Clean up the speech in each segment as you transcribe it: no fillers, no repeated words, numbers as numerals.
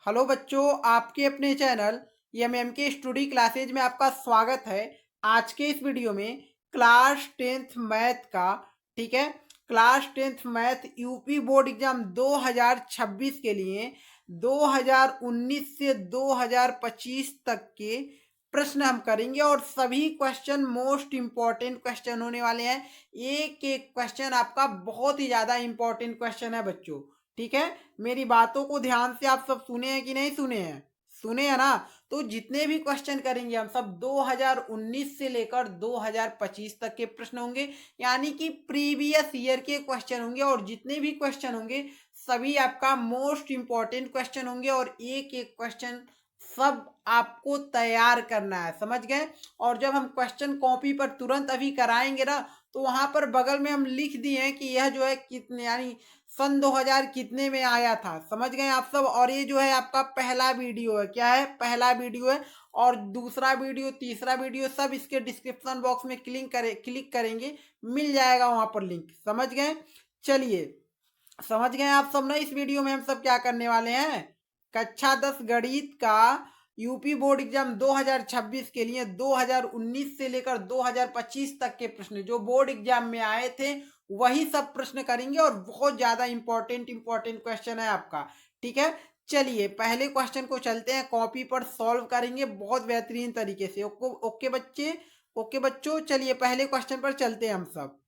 Hello बच्चों, आपके अपने चैनल एम के स्टडी क्लासेज में आपका स्वागत है। आज के इस वीडियो में क्लास टेंथ मैथ का, ठीक है, class tenth math UP board exam 2026 के लिए 2019 से 2025 तक के प्रश्न हम करेंगे और सभी क्वेश्चन मोस्ट इम्पॉर्टेंट क्वेश्चन होने वाले हैं। एक एक क्वेश्चन आपका बहुत ही ज़्यादा इम्पॉर्टेंट क्वेश्चन है बच्चों, ठीक है। मेरी बातों को ध्यान से आप सब सुने हैं कि नहीं सुने हैं? सुने हैं ना? तो जितने भी क्वेश्चन करेंगे हम सब 2019 से लेकर 2025 तक के प्रश्न होंगे, यानी कि प्रीवियस ईयर के क्वेश्चन होंगे। और जितने भी क्वेश्चन होंगे सभी आपका मोस्ट इंपॉर्टेंट क्वेश्चन होंगे और एक एक क्वेश्चन सब आपको तैयार करना है, समझ गए। और जब हम क्वेश्चन कॉपी पर तुरंत अभी कराएंगे ना, तो वहां पर बगल में हम लिख दिए हैं कि यह जो है कितने, यानी सन 2000 कितने में आया था, समझ गए आप सब। और ये जो है आपका पहला वीडियो है, क्या है? पहला वीडियो है। और दूसरा वीडियो, तीसरा वीडियो सब इसके डिस्क्रिप्शन बॉक्स में क्लिक करेंगे, मिल जाएगा वहां पर लिंक, समझ गए। चलिए, समझ गए आप सब ना। इस वीडियो में हम सब क्या करने वाले हैं, कक्षा 10 गणित का यूपी बोर्ड एग्जाम 2026 के लिए 2019 से लेकर 2025 तक के प्रश्न जो बोर्ड एग्जाम में आए थे वही सब प्रश्न करेंगे। और बहुत ज्यादा इंपॉर्टेंट इंपॉर्टेंट क्वेश्चन है आपका, ठीक है। चलिए पहले क्वेश्चन को चलते हैं, कॉपी पर सॉल्व करेंगे बहुत बेहतरीन तरीके से। ओके बच्चे, ओके बच्चों, चलिए पहले क्वेश्चन पर चलते हैं हम सब।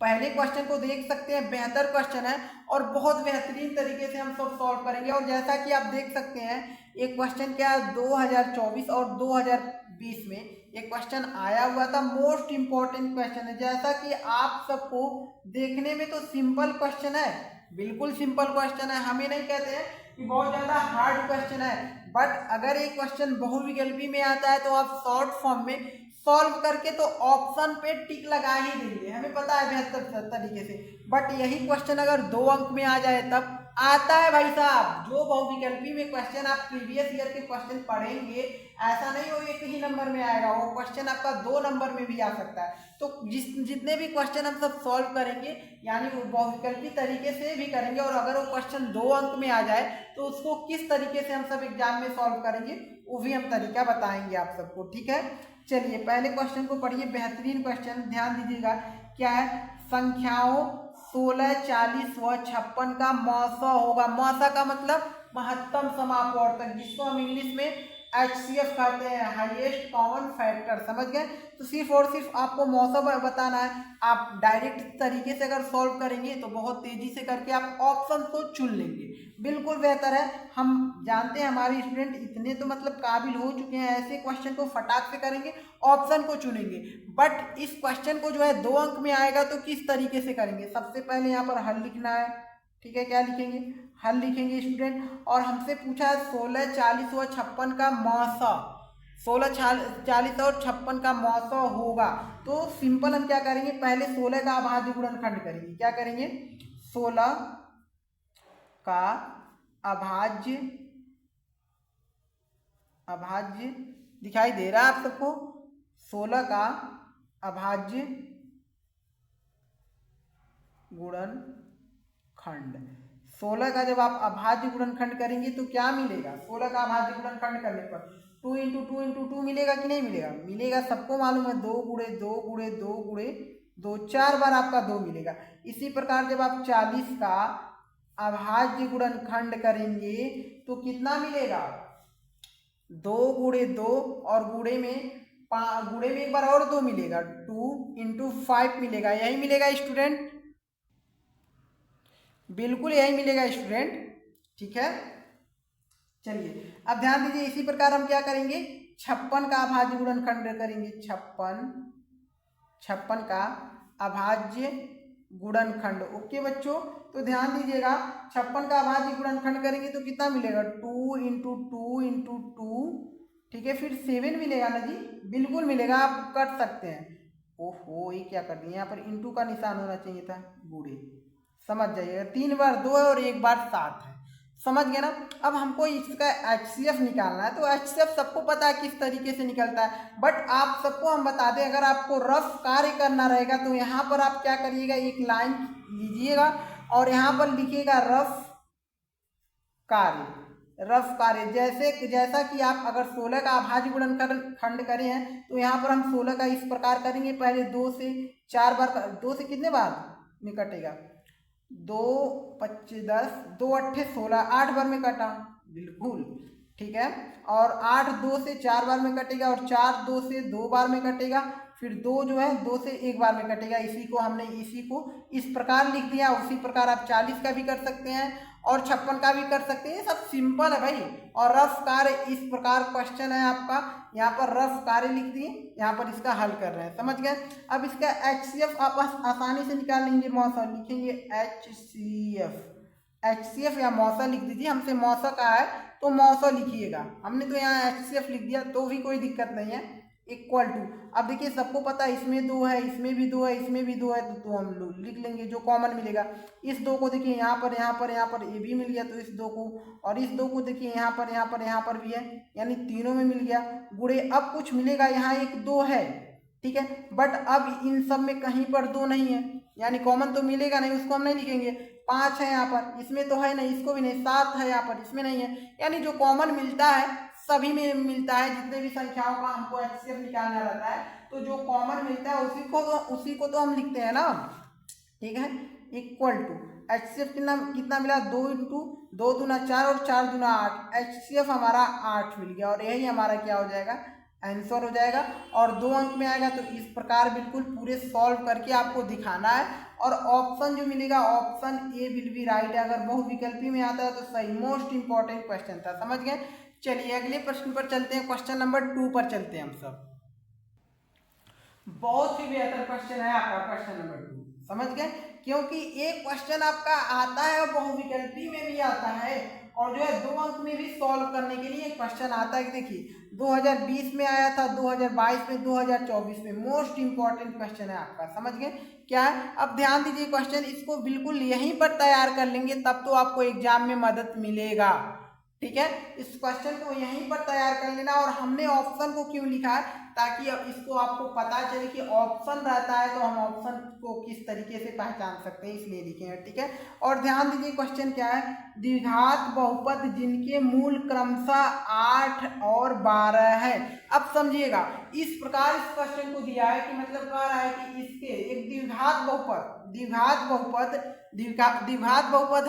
पहले क्वेश्चन को देख सकते हैं, बेहतर क्वेश्चन है और बहुत बेहतरीन तरीके से हम सब सॉल्व करेंगे। और जैसा कि आप देख सकते हैं, एक क्वेश्चन क्या 2024 और 2020 में एक क्वेश्चन आया हुआ था, मोस्ट इंपॉर्टेंट क्वेश्चन है। जैसा कि आप सबको देखने में तो सिंपल क्वेश्चन है, बिल्कुल सिंपल क्वेश्चन है, हमें नहीं कहते हैं कि बहुत ज्यादा हार्ड क्वेश्चन है। बट अगर एक क्वेश्चन बहुविकल्पी में आता है तो आप शॉर्ट फॉर्म में सॉल्व करके तो ऑप्शन पे टिक लगा ही देंगे, हमें पता है बेहतर तरीके से। बट यही क्वेश्चन अगर 2 अंक में आ जाए तब आता है भाई साहब। जो बहुविकल्पी में क्वेश्चन आप प्रीवियस ईयर के क्वेश्चन पढ़ेंगे, ऐसा नहीं हो एक ही नंबर में आएगा, वो क्वेश्चन आपका 2 नंबर में भी आ सकता है। तो जितने भी क्वेश्चन हम सब सॉल्व करेंगे, यानी वो बहुविकल्पी तरीके से भी करेंगे। और अगर वो क्वेश्चन 2 अंक में आ जाए तो उसको किस तरीके से हम सब एग्जाम में सॉल्व करेंगे वो भी हम तरीका बताएंगे आप सबको, ठीक है। चलिए पहले क्वेश्चन को पढ़िए, बेहतरीन क्वेश्चन, ध्यान दीजिएगा। क्या है? संख्याओं 16, 40 व 56 का मौसा होगा। मौसा का मतलब महत्तम समापवर्तक, जिसको हम इंग्लिश में HCF कहते हैं, हाईएस्ट कॉमन फैक्टर, समझ गए। तो सिर्फ और सिर्फ आपको मौसा बताना है। आप डायरेक्ट तरीके से अगर सॉल्व करेंगे तो बहुत तेजी से करके आप ऑप्शन को चुन लेंगे, बिल्कुल बेहतर है। हम जानते हैं हमारे स्टूडेंट इतने तो मतलब काबिल हो चुके हैं, ऐसे क्वेश्चन को फटाक से करेंगे, ऑप्शन को चुनेंगे। बट इस क्वेश्चन को जो है 2 अंक में आएगा तो किस तरीके से करेंगे? सबसे पहले यहाँ पर हल लिखना है, ठीक है। क्या लिखेंगे? हल लिखेंगे स्टूडेंट। और हमसे पूछा है 16, 40 व 56 का मौसा, 16, 40 और 56 का मौसा होगा। तो सिंपल हम क्या करेंगे, पहले 16 का अभाज्य गुणनखंड करेंगे। क्या करेंगे? 16 का अभाज्य, अभाज्य दिखाई दे रहा है आप सबको? 16 का अभाज्य गुणनखंड। 16 का जब आप अभाज्य गुणनखंड करेंगे तो क्या मिलेगा? 16 का अभाज्य गुणनखंड करने पर 2 × 2 × 2 मिलेगा कि नहीं मिलेगा? मिलेगा, सबको मालूम है। 2 × 2 × 2 × 2, 4 बार आपका 2 मिलेगा। इसी प्रकार जब आप 40 का अभाज्य गुणनखंड करेंगे तो कितना मिलेगा? 2 × 2 और गुणे में गुणे में एक बार और 2 मिलेगा, 2 × 5 मिलेगा। यही मिलेगा स्टूडेंट, बिल्कुल यही मिलेगा स्टूडेंट, ठीक है। चलिए अब ध्यान दीजिए, इसी प्रकार हम क्या करेंगे, 56 का अभाज्य गुणनखंड करेंगे। 56 का अभाज्य गुणनखंड, ओके बच्चों। तो ध्यान दीजिएगा, 56 का अभाज्य गुणनखंड करेंगे तो कितना मिलेगा? 2 × 2 × 2, ठीक है। फिर 7 मिलेगा ना जी, बिल्कुल मिलेगा, आप कर सकते हैं। ओहो, ये क्या कर दिया, यहाँ पर इंटू का निशान होना चाहिए था, गुणे, समझ जाइएगा। 3 बार 2 है और 1 बार 7 है, समझ गए ना। अब हमको इसका HCF निकालना है। तो HCF सबको पता है किस तरीके से निकलता है, बट आप सबको हम बता दें, अगर आपको रफ कार्य करना रहेगा तो यहाँ पर आप क्या करिएगा, एक लाइन लीजिएगा और यहाँ पर लिखिएगा रफ कार्य, रफ कार्य। जैसा कि आप अगर 16 का अभाज्य गुणनखंड करे हैं तो यहाँ पर हम 16 का इस प्रकार करेंगे, पहले 2 से 4 बार, 2 से कितने बार में कटेगा, 2 25 10, 2 8 16, 8 बार में कटा, बिल्कुल ठीक है। और 8 2 से 4 बार में कटेगा, और 4 2 से 2 बार में कटेगा, फिर 2 जो है 2 से 1 बार में कटेगा। इसी को इस प्रकार लिख दिया। उसी प्रकार आप 40 का भी कर सकते हैं और 56 का भी कर सकते हैं। ये सब सिंपल है भाई। और रफ कार्य इस प्रकार क्वेश्चन है आपका, यहाँ पर रफ कार्य लिख दिए, यहाँ पर इसका हल कर रहे हैं, समझ गए। अब इसका HCF आप आसानी से निकाल लेंगे। मौसा लिखेंगे HCF या मौसा लिख दीजिए। हमसे मौसा का है तो मौसा लिखिएगा, हमने तो यहाँ HCF लिख दिया तो भी कोई दिक्कत नहीं है। इक्वल टू, अब देखिए सबको पता है इसमें 2 है, इसमें भी 2 है, इसमें भी 2 है, तो हम लोग लिख लेंगे जो कॉमन मिलेगा। इस 2 को देखिए यहाँ पर ये भी मिल गया, तो इस 2 को, और इस 2 को देखिए यहाँ पर भी है, यानी तीनों में मिल गया। गुणे अब कुछ मिलेगा, यहाँ एक 2 है, ठीक है, बट अब इन सब में कहीं पर 2 नहीं है, यानी कॉमन तो मिलेगा नहीं, उसको हम नहीं लिखेंगे। 5 है यहाँ पर, इसमें तो है नहीं, इसको भी नहीं। 7 है यहाँ पर, इसमें नहीं है, यानी जो कॉमन मिलता है सभी में मिलता है। जितने भी संख्याओं का हमको HCF निकालना रहता है तो जो कॉमन मिलता है उसी को तो हम लिखते हैं ना, ठीक है। इक्वल टू HCF कितना मिला, 2 × 2 दूना 4 और 4 दूना 8, HCF हमारा 8 मिल गया, और यही हमारा क्या हो जाएगा, आंसर हो जाएगा। और 2 अंक में आएगा। तो इस प्रकार बिल्कुल पूरे सॉल्व करके आपको दिखाना है। और ऑप्शन जो मिलेगा, option A will be right है। अगर बहुविकल्पी में आता है तो सही, मोस्ट इंपॉर्टेंट क्वेश्चन था, समझ गए। चलिए अगले प्रश्न पर चलते हैं, क्वेश्चन नंबर 2 पर चलते हैं हम सब। बहुत ही बेहतर क्वेश्चन है आपका क्वेश्चन नंबर 2, समझ गए। क्योंकि एक क्वेश्चन आपका आता है और बहुविकल्पी में भी आता है, और जो है 2 अंक में भी सॉल्व करने के लिए एक क्वेश्चन आता है। देखिए 2020 में आया था, 2022 में, 2024 में, मोस्ट इंपॉर्टेंट क्वेश्चन है आपका, समझ गए क्या है। अब ध्यान दीजिए क्वेश्चन, इसको बिल्कुल यहीं पर तैयार कर लेंगे तब तो आपको एग्जाम में मदद मिलेगा, ठीक है। इस क्वेश्चन को यहीं पर तैयार कर लेना। और हमने ऑप्शन को क्यों लिखा है, ताकि अब इसको आपको पता चले कि ऑप्शन रहता है तो हम ऑप्शन को किस तरीके से पहचान सकते हैं, इसलिए लिखे हैं, ठीक है। और ध्यान दीजिए क्वेश्चन क्या है, द्विघात बहुपद जिनके मूल क्रमशः 8 और 12 है। अब समझिएगा, इस प्रकार इस क्वेश्चन को दिया है कि मतलब कह रहा है कि इसके एक द्विघात बहुपद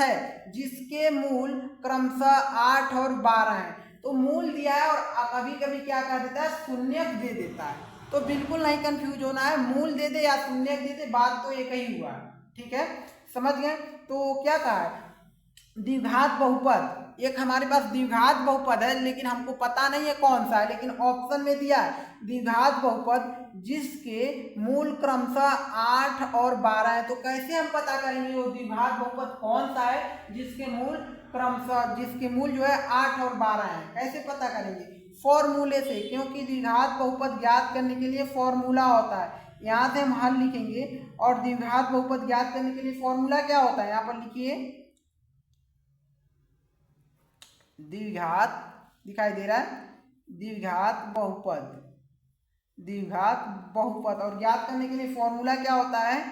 है जिसके मूल क्रमशः 8 और 12 है। तो मूल दिया है और कभी कभी क्या कर देता है, शून्यक दे देता है। तो बिल्कुल नहीं कंफ्यूज होना है, मूल दे दे या शून्यक दे दे, बात तो एक ही हुआ, ठीक है, समझ गए। तो क्या कहा है, द्विघात बहुपद, एक हमारे पास द्विघात बहुपद है लेकिन हमको पता नहीं है कौन सा है, लेकिन ऑप्शन में दिया है द्विघात बहुपद जिसके मूल क्रमशः 8 और 12 है। तो कैसे हम पता करेंगे वो द्विघात बहुपद कौन सा है जिसके मूल जो है 8 और 12 है, कैसे पता करेंगे, फॉर्मूले से। क्योंकि द्विघात बहुपद ज्ञात करने के लिए फॉर्मूला होता है, यहाँ से हम हल लिखेंगे। और द्विघात बहुपद ज्ञात करने के लिए फॉर्मूला क्या होता है, यहाँ पर लिखिए, द्विघात दिखाई दे रहा है, द्विघात बहुपद। और ज्ञात करने के लिए फॉर्मूला क्या होता है,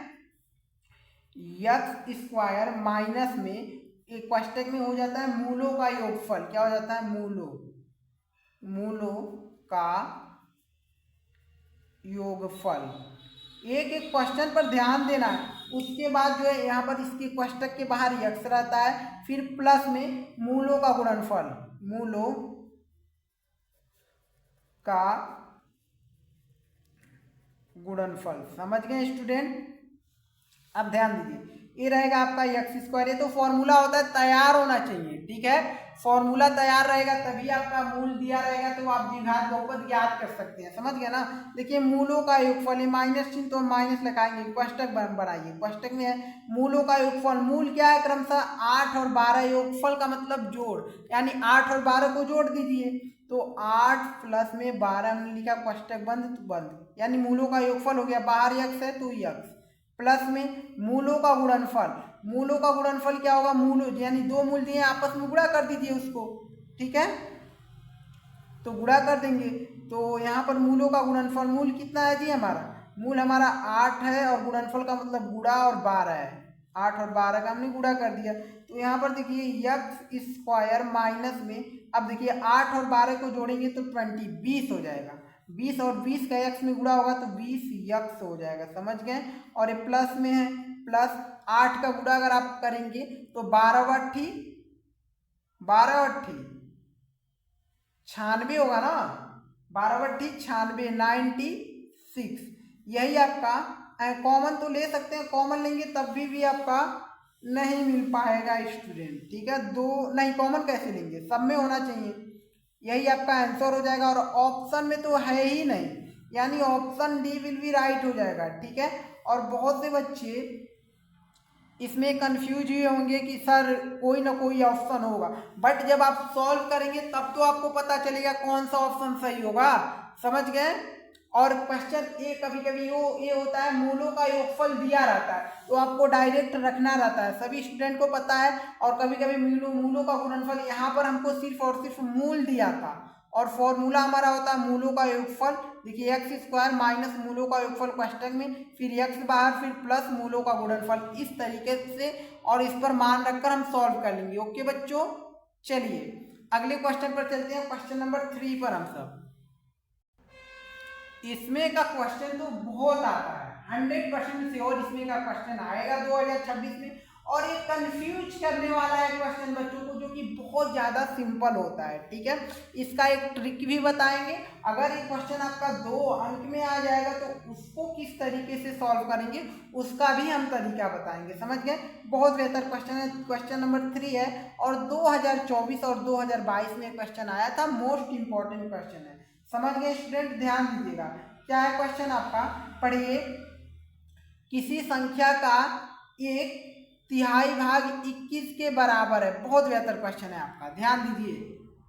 x² माइनस में एक कोष्टक में हो जाता है मूलों का योगफल, क्या हो जाता है, मूलों का योगफल। एक एक क्वेश्चन पर ध्यान देना है। उसके बाद जो है यहाँ पर इसके कोष्टक के बाहर x रहता है, फिर प्लस में मूलों का गुणनफल, मूलों का गुणनफल, समझ गए स्टूडेंट। अब ध्यान दीजिए, ये रहेगा आपका x²। ये तो फॉर्मूला होता है, तैयार होना चाहिए, ठीक है। फॉर्मूला तैयार रहेगा तभी आपका मूल दिया रहेगा तो आप द्विघात बहुपद ज्ञात कर सकते हैं, समझ गए ना। देखिए मूलों का योगफल, माइनस चिन्ह तो माइनस लगाएंगे, कोष्टक बनाइए, कोष्टक में है मूलों का योगफल। मूल क्या है, क्रमशः 8 और 12, योगफल का मतलब जोड़, यानी 8 और 12 को जोड़ दीजिए। तो 8 प्लस में 12 हमने लिखा, कोष्टक बंद तो बंद, यानी मूलों का योगफल हो गया, बाहर x है तो x, प्लस में मूलों का गुणनफल। मूलों का गुणनफल क्या होगा, मूल यानी 2 मूल दिए आपस में गुणा कर दीजिए उसको, ठीक है। तो गुणा कर देंगे तो यहाँ पर मूलों का गुणनफल, मूल कितना है जी हमारा, मूल हमारा 8 है और गुणनफल का मतलब गुणा और 12 है, 8 और 12 का हमने गुणा कर दिया। तो यहाँ पर देखिए यक्स स्क्वायर माइनस में, अब देखिए 8 और 12 को जोड़ेंगे तो 20 हो जाएगा। 20 और 20 का यक्स में गुणा होगा तो 20 यक्स हो जाएगा, समझ गए। और ये प्लस में है, प्लस 8 का गुणा अगर आप करेंगे तो 12 अट्ठी 96 होगा ना, 12 अट्ठी 96, 96। यही आपका कॉमन तो ले सकते हैं, कॉमन लेंगे तब भी आपका नहीं मिल पाएगा स्टूडेंट, ठीक है। दो नहीं, कॉमन कैसे लेंगे, सब में होना चाहिए, यही आपका आंसर हो जाएगा। और ऑप्शन में तो है ही नहीं, यानी option D will be right हो जाएगा, ठीक है। और बहुत से बच्चे इसमें कंफ्यूज हुए होंगे कि सर कोई ना कोई ऑप्शन होगा, बट जब आप सॉल्व करेंगे तब तो आपको पता चलेगा कौन सा ऑप्शन सही होगा, समझ गए। और क्वेश्चन ए कभी कभी वो ये होता है मूलों का योगफल दिया रहता है तो आपको डायरेक्ट रखना रहता है, सभी स्टूडेंट को पता है। और कभी कभी मूलों का गुणनफल, यहाँ पर हमको सिर्फ और सिर्फ मूल दिया था और फॉर्मूला हमारा होता है मूलों का योगफल। देखिए एक्स स्क्वायर माइनस मूलों का योगफल क्वेश्चन में, फिर एक्स बाहर, फिर प्लस मूलों का गुणनफल, इस तरीके से और इस पर मान रखकर हम सॉल्व कर लेंगे। ओके बच्चों, चलिए अगले क्वेश्चन पर चलते हैं, क्वेश्चन नंबर 3 पर हम सब। इसमें का क्वेश्चन तो बहुत आता है, 100% श्योर इसमें का क्वेश्चन आएगा 2026 में। और ये कंफ्यूज करने वाला है क्वेश्चन बच्चों को, जो कि बहुत ज़्यादा सिंपल होता है, ठीक है। इसका एक ट्रिक भी बताएंगे, अगर ये क्वेश्चन आपका 2 अंक में आ जाएगा तो उसको किस तरीके से सॉल्व करेंगे उसका भी हम तरीका बताएंगे, समझ गए। बहुत बेहतर क्वेश्चन है, क्वेश्चन नंबर 3 है और 2024 और 2022 में क्वेश्चन आया था, मोस्ट इंपॉर्टेंट क्वेश्चन है, समझ गए स्टूडेंट, ध्यान दीजिएगा। क्या है क्वेश्चन आपका, पढ़िए। किसी संख्या का 1/3 भाग 21 के बराबर है, बहुत बेहतर क्वेश्चन है आपका, ध्यान दीजिए,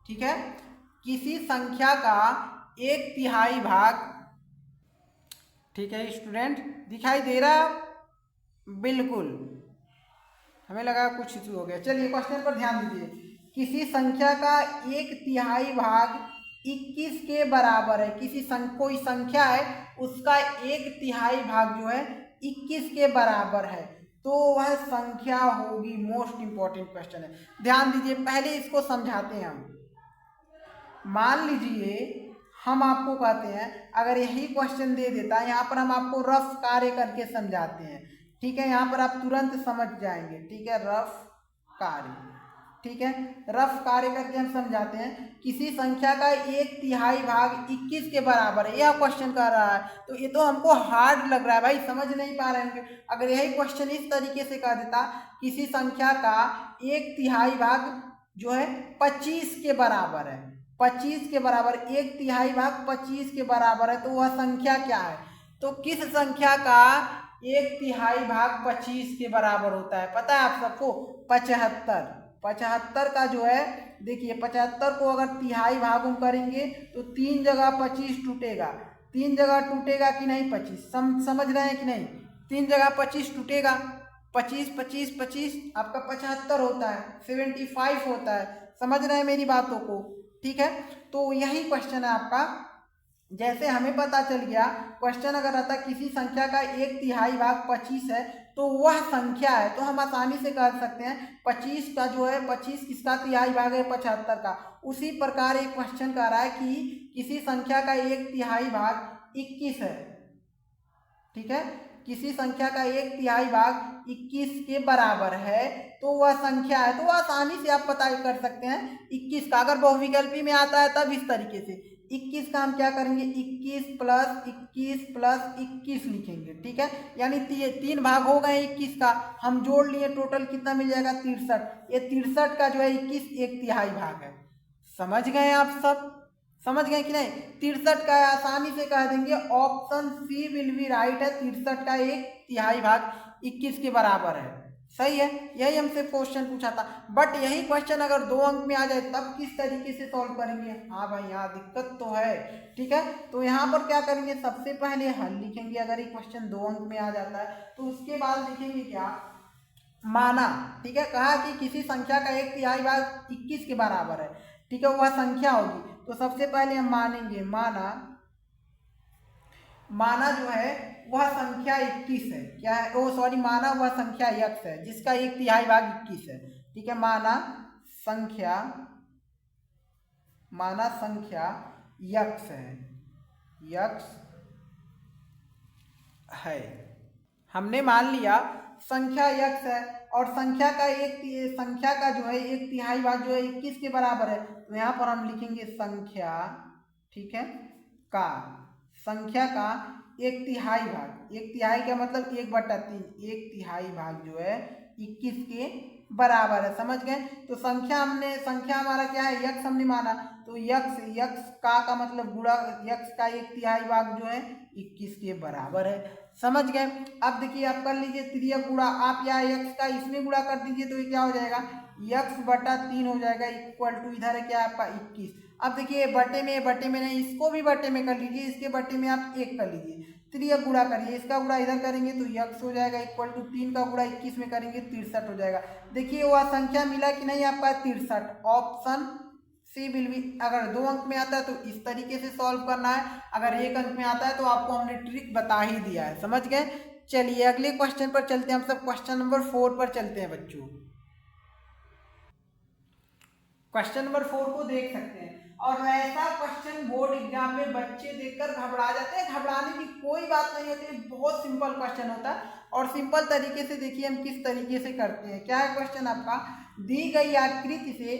ठीक है। किसी संख्या का 1/3 भाग, ठीक है स्टूडेंट, दिखाई दे रहा है, बिल्कुल, हमें लगा कुछ इशू हो गया। चलिए क्वेश्चन पर ध्यान दीजिए। किसी संख्या का 1/3 भाग 21 के बराबर है, कोई संख्या है उसका 1/3 भाग जो है 21 के बराबर है, तो वह संख्या होगी, मोस्ट इंपॉर्टेंट क्वेश्चन है, ध्यान दीजिए। पहले इसको समझाते हैं हम। मान लीजिए हम आपको कहते हैं, अगर यही क्वेश्चन दे देता है, यहाँ पर हम आपको रफ कार्य करके समझाते हैं, ठीक है, यहाँ पर आप तुरंत समझ जाएंगे, ठीक है। रफ कार्य, ठीक है, रफ कार्य करके हम समझाते हैं। किसी संख्या का 1/3 भाग 21 के बराबर है, यह क्वेश्चन कर रहा है, तो ये तो हमको हार्ड लग रहा है भाई, समझ नहीं पा रहे हैं। अगर यही क्वेश्चन इस तरीके से कह देता, किसी संख्या का 1/3 भाग जो है 25 के बराबर है, 25 के बराबर, 1/3 भाग 25 के बराबर है, तो वह संख्या क्या है। तो किस संख्या का 1/3 भाग 25 के बराबर होता है, पता है आप सबको, 75। 75 का जो है, देखिए 75 को अगर तिहाई भाग हम करेंगे तो 3 जगह 25 टूटेगा, 3 जगह टूटेगा कि नहीं 25, समझ रहे हैं कि नहीं, 3 जगह 25 टूटेगा, 25 25 25 आपका 75 होता है, 75 होता है, समझ रहे हैं मेरी बातों को, ठीक है। तो यही क्वेश्चन है आपका, जैसे हमें पता चल गया, क्वेश्चन अगर रहता किसी संख्या का 1/3 भाग 25 है तो वह संख्या है, तो हम आसानी से कह सकते हैं 25 का जो है, 25 किसका तिहाई भाग है, 75 का। उसी प्रकार एक क्वेश्चन कह रहा है कि किसी संख्या का 1/3 भाग 21 है, ठीक है, किसी संख्या का 1/3 भाग 21 के बराबर है, तो वह संख्या है, तो वह आसानी से आप पता कर सकते हैं 21 का। अगर बहुविकल्पी में आता है तब इस तरीके से 21 का हम क्या करेंगे, 21 प्लस 21 प्लस 21 लिखेंगे, ठीक है, यानी 3 भाग हो गए 21 का, हम जोड़ लिए, टोटल कितना मिल जाएगा 63। ये 63 का जो है 21 1/3 भाग है, समझ गए आप सब, समझ गए कि नहीं। 63 का आसानी से कह देंगे, option C will be right है, 63 का 1/3 भाग 21 के बराबर है, सही है। यही हमसे क्वेश्चन पूछा था, बट यही क्वेश्चन अगर 2 अंक में आ जाए तब किस तरीके से सॉल्व करेंगे, हाँ भाई यहाँ दिक्कत तो है, ठीक है। तो यहाँ पर क्या करेंगे, सबसे पहले हल लिखेंगे, अगर ये क्वेश्चन 2 अंक में आ जाता है तो उसके बाद लिखेंगे क्या, माना, ठीक है, कहा कि किसी संख्या का 1/3 भाग 21 के बराबर है, ठीक है, वह संख्या होगी, तो सबसे पहले हम मानेंगे, माना माना जो है वह संख्या 21 है। क्या है? ओ सॉरी, माना वह संख्या यक्स है जिसका 1/3 भाग 21 है। ठीक है, माना संख्या यक्स है, यक्स है। हमने मान लिया संख्या यक्स है और संख्या का जो है 1/3 भाग जो है 21 के बराबर है। तो यहाँ पर हम लिखेंगे संख्या, ठीक है, संख्या का 1/3 भाग, 1/3 का मतलब 1/3, 1/3 भाग जो है 21 के बराबर है। समझ गए? तो संख्या हमारा क्या है? यक्स हमने माना, तो यक्स का मतलब गुणा, यक्स का 1/3 भाग जो है 21 के बराबर है। समझ गए? अब देखिए आप कर लीजिए तिर्यक गुणा, आप यहाँ यक्स का इसमें गुणा कर दीजिए तो ये क्या हो जाएगा? x/3 हो जाएगा, इक्वल टू इधर है क्या आपका 21। अब देखिए बटे में नहीं, इसको भी बटे में कर लीजिए, इसके बटे में आप 1 कर लीजिए, तिर्यक गुणा करिए, इसका गुणा इधर करेंगे तो x हो जाएगा, इक्वल टू 3 का गुणा 21 में करेंगे 63 हो जाएगा। देखिए वह संख्या मिला कि नहीं आपका? 63। Option C will be. अगर 2 अंक में आता है तो इस तरीके से सॉल्व करना है, अगर 1 अंक में आता है तो आपको हमने ट्रिक बता ही दिया है। समझ गए? चलिए अगले क्वेश्चन पर चलते हैं, हम सब क्वेश्चन नंबर 4 पर चलते हैं बच्चों। क्वेश्चन नंबर 4 को देख सकते हैं, और ऐसा क्वेश्चन बोर्ड एग्जाम में बच्चे देखकर घबरा जाते हैं। घबराने की कोई बात नहीं होती, बहुत सिंपल क्वेश्चन होता है और सिंपल तरीके से देखिए हम किस तरीके से करते हैं। क्या है क्वेश्चन आपका? दी गई आकृति से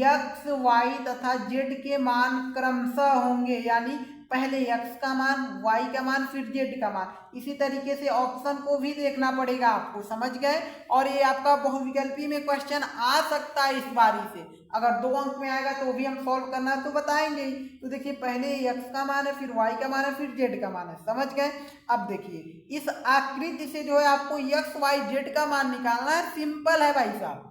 x, y तथा z के मान क्रमशः होंगे, यानी पहले x का मान, y का मान, फिर z का मान। इसी तरीके से ऑप्शन को भी देखना पड़ेगा आपको। समझ गए? और ये आपका बहुविकल्पी में क्वेश्चन आ सकता है इस बारी से, अगर 2 अंक में आएगा तो भी हम सॉल्व करना तो बताएंगे ही। तो देखिए पहले x का मान है, फिर y का मान है, फिर z का मान है। समझ गए? अब देखिए इस आकृति से जो है आपको x, y, z का मान निकालना है। सिंपल है भाई साहब।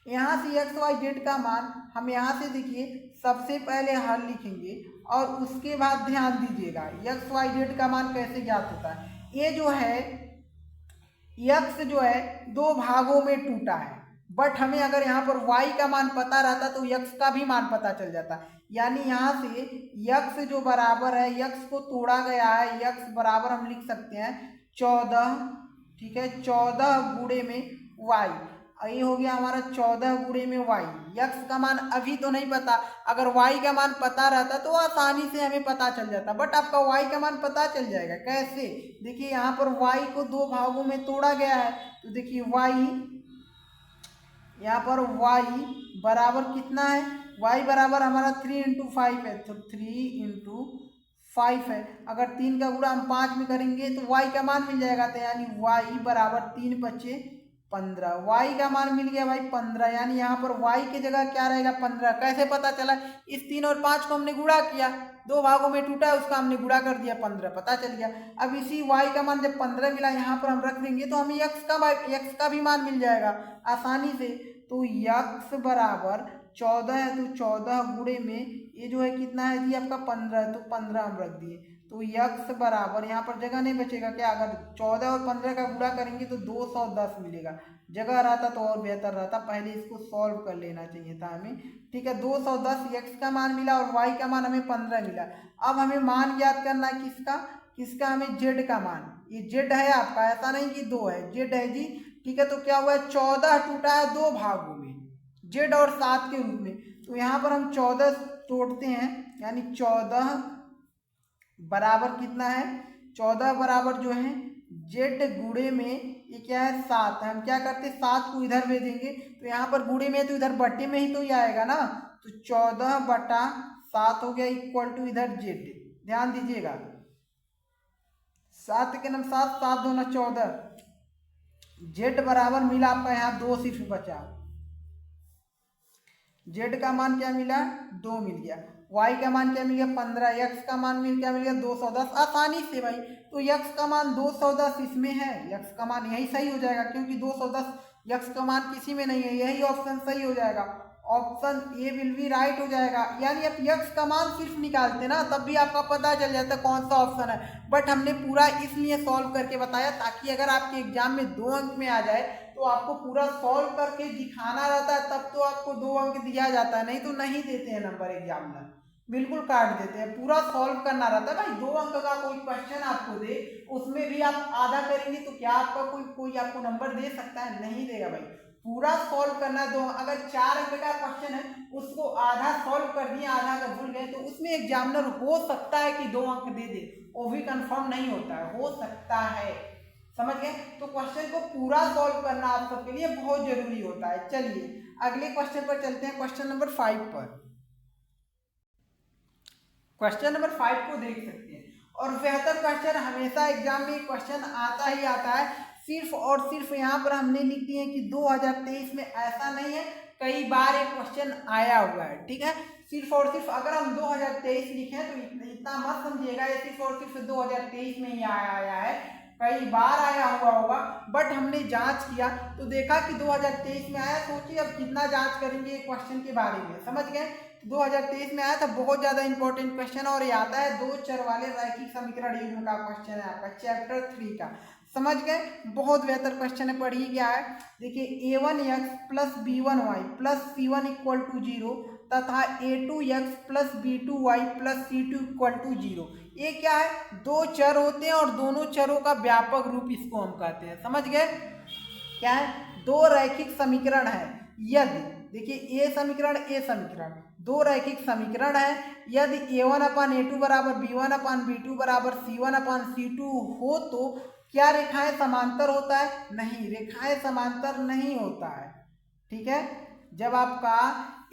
यहाँ से x, y, z का मान हम यहाँ से देखिए सबसे पहले हल लिखेंगे और उसके बाद ध्यान दीजिएगा x, y, z का मान कैसे ज्ञात होता है। ये जो है x जो है 2 भागों में टूटा है, बट हमें अगर यहाँ पर y का मान पता रहता तो x का भी मान पता चल जाता। यानी यहाँ से x जो बराबर है, x को तोड़ा गया है, x बराबर हम लिख सकते हैं 14, ठीक है, 14 गुणे में y। ये हो गया हमारा 14 गुणे में y। x का मान अभी तो नहीं पता, अगर y का मान पता रहता तो आसानी से हमें पता चल जाता, बट आपका y का मान पता चल जाएगा। कैसे? देखिए यहाँ पर y को 2 भागों में तोड़ा गया है, तो देखिए y, यहाँ पर y बराबर कितना है? y बराबर हमारा 3 × 5 है, तो 3 × 5 है। अगर 3 का गुणा हम 5 में करेंगे तो y का मान मिल जाएगा, तो यानी y बराबर 3 × 5 = 15। y का मान मिल गया भाई 15, यानी यहाँ पर y की जगह क्या रहेगा? 15। कैसे पता चला? इस 3 और 5 को हमने गुणा किया, 2 भागों में टूटा है, उसका हमने गुणा कर दिया, 15 पता चल गया। अब इसी y का मान जब 15 मिला यहाँ पर हम रख देंगे तो हमें x का भी मान मिल जाएगा आसानी से। तो x बराबर 14 है, तो 14 गुणे में ये जो है कितना है जी आपका 15, तो 15 हम रख दिए। तो x बराबर, यहाँ पर जगह नहीं बचेगा क्या? अगर 14 और 15 का गुणा करेंगे तो 210 मिलेगा। जगह रहता तो और बेहतर रहता, पहले इसको सॉल्व कर लेना चाहिए था हमें। ठीक है, 210 x का मान मिला और y का मान हमें 15 मिला। अब हमें मान ज्ञात करना है किसका? हमें z का मान। ये z है आपका, ऐसा नहीं कि 2 है, z है जी। ठीक है, तो क्या हुआ है? 14 टूटा है 2 भागों में, z और 7 के रूप में। तो यहाँ पर हम 14 तोड़ते हैं, यानी 14 बराबर कितना है? 14 बराबर जो है z गुणे में ये क्या है? 7 है। हम क्या करते हैं? 7 को इधर भेजेंगे, तो यहाँ पर गुणे में तो इधर बटे में ही तो ही आएगा ना, तो 14/7 हो गया, इक्वल टू इधर z। ध्यान दीजिएगा, 7 के 7, 7 दूना 14, z बराबर मिला आपका यहाँ 2 सिर्फ बचा। z का मान क्या मिला? 2 मिल गया। y का मान क्या मिल गया? 15। x का मान क्या मिल गया? 210। आसानी से भाई, तो x का मान 210 इसमें है, x का मान यही सही हो जाएगा, क्योंकि 210 x का मान किसी में नहीं है, यही ऑप्शन सही हो जाएगा। Option A will be right हो जाएगा। यानी आप x का मान सिर्फ निकालते ना, तब भी आपका पता चल जाता कौन सा ऑप्शन है, बट हमने पूरा इसलिए सॉल्व करके बताया ताकि अगर आपके एग्जाम में 2 अंक में आ जाए तो आपको पूरा सॉल्व करके दिखाना रहता है, तब तो आपको 2 अंक दिया जाता है, नहीं तो नहीं देते हैं नंबर एग्जाम में। बिल्कुल काट देते हैं। पूरा सॉल्व करना रहता है भाई। 2 अंक का कोई क्वेश्चन आपको दे, उसमें भी आप आधा करेंगे तो क्या आपका कोई आपको नंबर दे सकता है? नहीं देगा भाई। पूरा सॉल्व करना है। 2 अगर 4 अंक का क्वेश्चन है, उसको आधा सॉल्व कर दिए, आधा का भूल गए, तो उसमें एग्जामिनर हो सकता है कि 2 अंक दे दे, वो भी कंफर्म नहीं होता है, हो सकता है। समझ गए? तो क्वेश्चन को पूरा सॉल्व करना आप सबके लिए बहुत जरूरी होता है। चलिए अगले क्वेश्चन पर चलते हैं, क्वेश्चन नंबर 5 पर। क्वेश्चन नंबर 5 को देख सकते हैं। और बेहतर क्वेश्चन हमेशा एग्जाम में क्वेश्चन आता ही आता है। सिर्फ और सिर्फ यहाँ पर हमने लिख दिए कि 2023 में, ऐसा नहीं है, कई बार एक क्वेश्चन आया हुआ है। ठीक है, सिर्फ और सिर्फ अगर हम 2023 लिखें तो इतना मत समझिएगा ये सिर्फ और सिर्फ 2023 में ही आया है, कई बार आया हुआ होगा। बट हमने जांच किया तो देखा कि 2023 में आया। सोचिए अब कितना जांच करेंगे क्वेश्चन के बारे में। समझ गए? 2023 में आया था, बहुत ज्यादा इंपॉर्टेंट क्वेश्चन। और ये आता है 2 चर वाले रैखिक समीकरण युग्म का क्वेश्चन है आपका चैप्टर 3 का। समझ गए? बहुत बेहतर क्वेश्चन है, पढ़िए क्या है। देखिए a1x plus b1y plus c1 equal to 0 तथा a2x plus b2y plus c2 equal to 0। ये क्या है? 2 चर होते हैं और दोनों चरों का व्यापक रूप इसको हम कहते हैं। समझ गए? क्या है? 2 रैखिक समीकरण है। यदि देखिए ए समीकरण 2 रैखिक समीकरण है, यदि a1/a2 बराबर b1/b2 बराबर c1/c2 हो तो क्या रेखाएं समांतर होता है? नहीं, रेखाएं समांतर नहीं होता है। ठीक है, जब आपका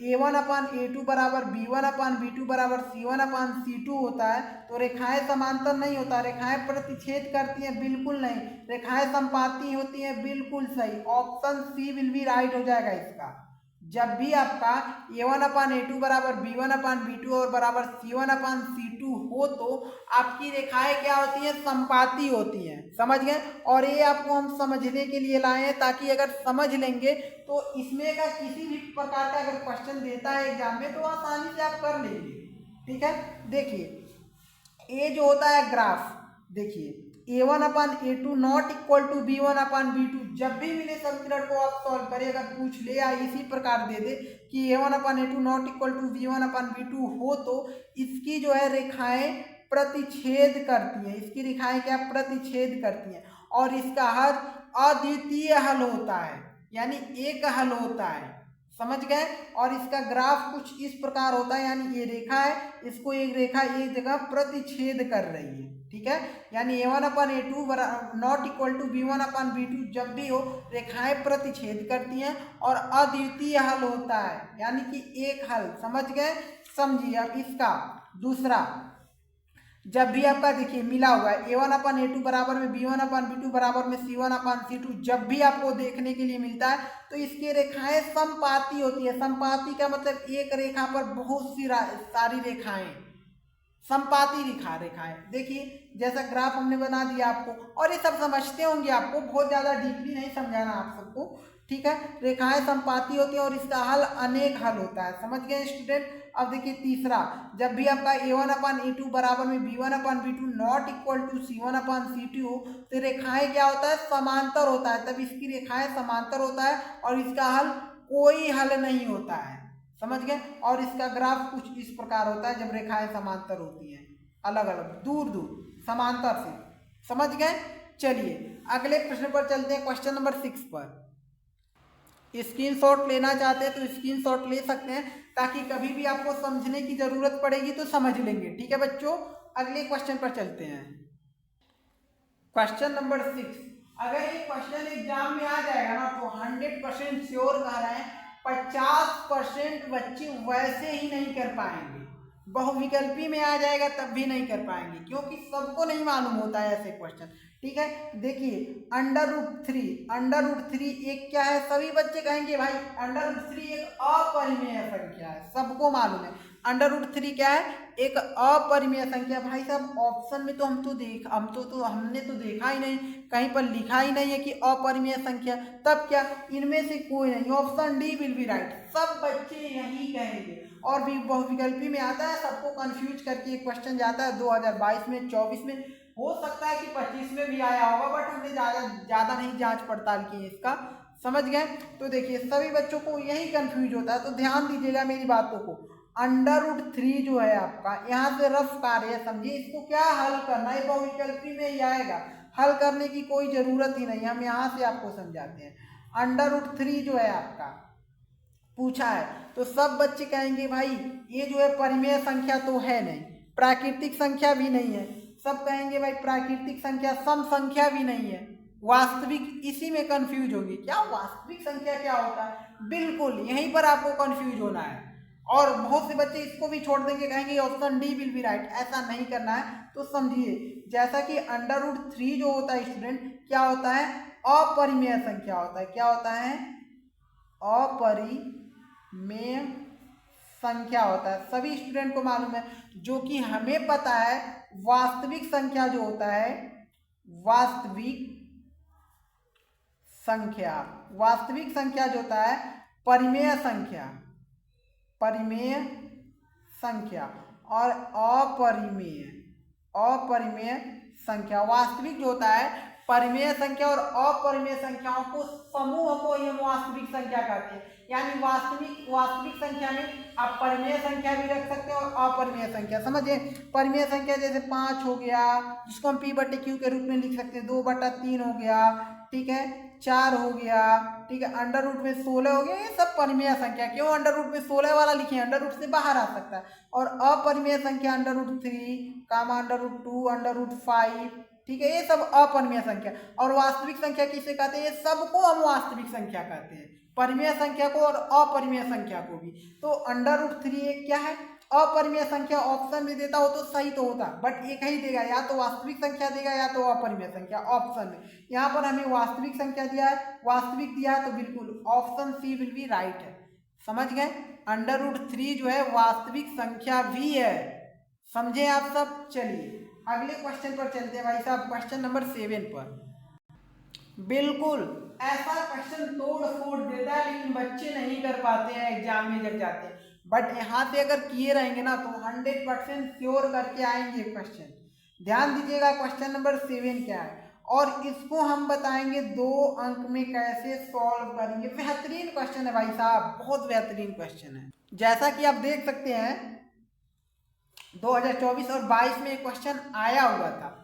a1/a2 बराबर b1/b2 बराबर c1/c2 होता है तो रेखाएं समांतर नहीं होता, रेखाएं प्रतिच्छेद करती हैं? बिल्कुल नहीं। रेखाएं संपाती होती हैं? बिल्कुल सही, option C will be right हो जाएगा इसका। जब भी आपका a1/a2 बराबर b1/b2 और बराबर c1/c2 हो तो आपकी रेखाएं क्या होती हैं? संपाती होती हैं। समझ गए? और ये आपको हम समझने के लिए लाए हैं, ताकि अगर समझ लेंगे तो इसमें का किसी भी प्रकार का अगर क्वेश्चन देता है एग्जाम में तो आसानी से आप कर लेंगे। ठीक है, देखिए ये जो होता है ग्राफ, देखिए a1/a2 not equal to b1/b2, जब भी मिले समीकरण को आप सॉल्व करें, अगर पूछ ले या इसी प्रकार दे दे कि a1/a2 not equal to b1/b2 हो तो इसकी जो है रेखाएं प्रतिच्छेद करती हैं। इसकी रेखाएं क्या? प्रतिच्छेद करती हैं। और इसका हल अद्वितीय हल होता है, यानी एक हल होता है। समझ गए? और इसका ग्राफ कुछ इस प्रकार होता है, यानी ये रेखा है, इसको एक रेखा एक जगह प्रतिच्छेद कर रही है। ठीक है, यानी a1/a2 not equal to b1/b2 जब भी हो रेखाएं प्रतिच्छेद करती हैं और अद्वितीय हल होता है, यानी कि एक हल। समझ गए? समझिए अब इसका दूसरा, जब भी आपका देखिए मिला हुआ है a1/a2 बराबर में b1/b2 बराबर में c1/c2, जब भी आपको देखने के लिए मिलता है तो इसकी रेखाएं समपाती होती है। समपाती का मतलब एक रेखा पर बहुत सी सारी रेखाएं, संपाती रेखाएं। देखिए जैसा ग्राफ हमने बना दिया आपको, और ये सब समझते होंगे, आपको बहुत ज्यादा डीपली नहीं समझाना आप सबको। ठीक है, रेखाएं संपाती होती है और इसका हल अनेक हल होता है। समझ गए स्टूडेंट? अब देखिए तीसरा, जब भी आपका a1/a2 बराबर में b1/b2 not equal to c1/c2 हो तो रेखाएं क्या होता है? समांतर होता है। तब इसकी रेखाएं समांतर होता है और इसका हल कोई हल नहीं होता है। समझ गए? और इसका ग्राफ कुछ इस प्रकार होता है जब रेखाएं समांतर होती हैं, अलग अलग दूर दूर समांतर से। समझ गए? चलिए अगले प्रश्न पर चलते हैं, क्वेश्चन नंबर 6 पर। स्क्रीनशॉट लेना चाहते हैं तो स्क्रीनशॉट ले सकते हैं, ताकि कभी भी आपको समझने की जरूरत पड़ेगी तो समझ लेंगे। ठीक है बच्चों, अगले क्वेश्चन पर चलते हैं। क्वेश्चन नंबर 6, अगर ये क्वेश्चन एग्जाम में आ जाएगा ना तो 100% श्योर कह रहे हैं 50% बच्चे वैसे ही नहीं कर पाएंगे। बहुविकल्पी में आ जाएगा तब भी नहीं कर पाएंगे, क्योंकि सबको नहीं मालूम होता है ऐसे क्वेश्चन। ठीक है, देखिए अंडर रूट थ्री एक क्या है? सभी बच्चे कहेंगे भाई अंडर रूट 3 एक अपरिमेय संख्या है, सबको मालूम है। अंडर रूट 3 क्या है? एक अपरिमेय संख्या। भाई साहब ऑप्शन में तो हमने तो देखा ही नहीं, कहीं पर लिखा ही नहीं है कि अपरिमेय संख्या। तब क्या? इनमें से कोई नहीं, option D will be right. सब बच्चे यही कहेंगे। और भी बहुविकल्पी में आता है, सबको कंफ्यूज करके एक क्वेश्चन जाता है 2022 में, 24 में, हो सकता है कि 25 में भी आया होगा, बट हमने ज्यादा नहीं जांच पड़ताल की है इसका। समझ गए? तो देखिए सभी बच्चों को यही कंफ्यूज होता है, तो ध्यान दीजिएगा मेरी बातों को। √3 जो है आपका, यहाँ से रफ कार्य है, समझिए इसको क्या हल करना है, बहुविकल्पी में ही आएगा, हल करने की कोई ज़रूरत ही नहीं, हम यहाँ से आपको समझाते हैं। √3 जो है आपका पूछा है, तो सब बच्चे कहेंगे भाई ये जो है परिमेय संख्या तो है नहीं, प्राकृतिक संख्या भी नहीं है, सब कहेंगे भाई प्राकृतिक संख्या, सम संख्या भी नहीं है, वास्तविक, इसी में कंफ्यूज होगी, क्या वास्तविक संख्या क्या होता है, बिल्कुल यहीं पर आपको कंफ्यूज होना है। और बहुत से बच्चे इसको भी छोड़ देंगे, कहेंगे option D will be right, ऐसा नहीं करना है। तो समझिए जैसा कि √3 जो होता है स्टूडेंट, क्या होता है, अपरिमेय संख्या होता है, क्या होता है, अपरिमेय संख्या होता है, सभी स्टूडेंट को मालूम है। जो कि हमें पता है वास्तविक संख्या जो होता है, वास्तविक संख्या, वास्तविक संख्या जो होता है परिमेय संख्या, परिमेय संख्या, और अपरिमेय, अपरिमेय संख्या, वास्तविक जो होता है परिमेय संख्या और अपरिमेय संख्याओं को समूह को ही हम वास्तविक संख्या कहते हैं। यानी वास्तविक संख्या में आप परिमेय संख्या भी रख सकते हैं और अपरिमेय संख्या, समझिए परिमेय संख्या जैसे 5 हो गया, जिसको हम P/Q के रूप में लिख सकते हैं, 2/3 हो गया, ठीक है, 4 हो गया, ठीक है, √16 हो गया, ये सब परिमेय संख्या। क्यों √16 वाला लिखे, अंडर से बाहर आ सकता है। और अपरिमेय संख्या √3, √2, √5, ठीक है, ये सब अपरिमेय संख्या। और वास्तविक संख्या किसे कहते हैं, ये सबको हम वास्तविक संख्या कहते हैं, परिमेय संख्या को और अपरिमेय संख्या को भी। तो √3 एक क्या है, अपरिमेय संख्या, ऑप्शन में देता हो तो सही तो होता, बट एक ही देगा, या तो वास्तविक संख्या देगा या तो अपरिमेय संख्या ऑप्शन में। यहाँ पर हमें वास्तविक संख्या दिया है, वास्तविक दिया है, तो बिल्कुल option C will be right है, समझ गए। √3 जो है वास्तविक संख्या भी है, समझे आप सब। चलिए अगले क्वेश्चन पर चलते हैं भाई साहब, क्वेश्चन नंबर 7 पर। बिल्कुल ऐसा क्वेश्चन तोड़ फोड़ देता है, लेकिन बच्चे नहीं कर पाते हैं एग्जाम में जब जाते हैं, बट यहाँ से अगर किए रहेंगे ना तो 100% श्योर करके आएंगे क्वेश्चन। ध्यान दीजिएगा क्वेश्चन नंबर 7 क्या है, और इसको हम बताएंगे 2 अंक में कैसे सॉल्व करेंगे। बेहतरीन क्वेश्चन है भाई साहब, बहुत बेहतरीन क्वेश्चन है। जैसा कि आप देख सकते हैं 2024 और 22 में एक क्वेश्चन आया हुआ था।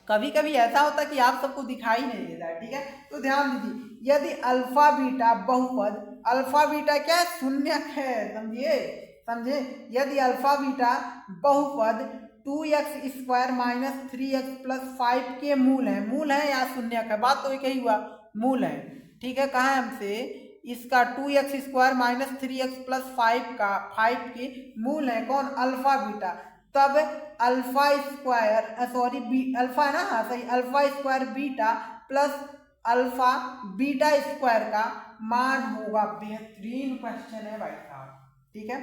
कभी कभी ऐसा होता है कि आप सबको दिखाई नहीं देता है, ठीक है, तो ध्यान दीजिए, यदि अल्फा बीटा बहुपद, अल्फा बीटा क्या है, शून्यक है, समझिए समझे, यदि अल्फा बीटा बहुपद 2x² - 3x + 5 के मूल है या शून्यक है, बात तो एक ही हुआ, मूल है, ठीक है, कहा है हमसे इसका 2x² - 3x + 5 का 5 के मूल है कौन, अल्फा बीटा, तब अल्फा स्क्वायर, सॉरी अल्फा है ना, हाँ सही, alpha square beta plus alpha beta square का मान होगा। बेहतरीन क्वेश्चन है भाई साहब, ठीक है।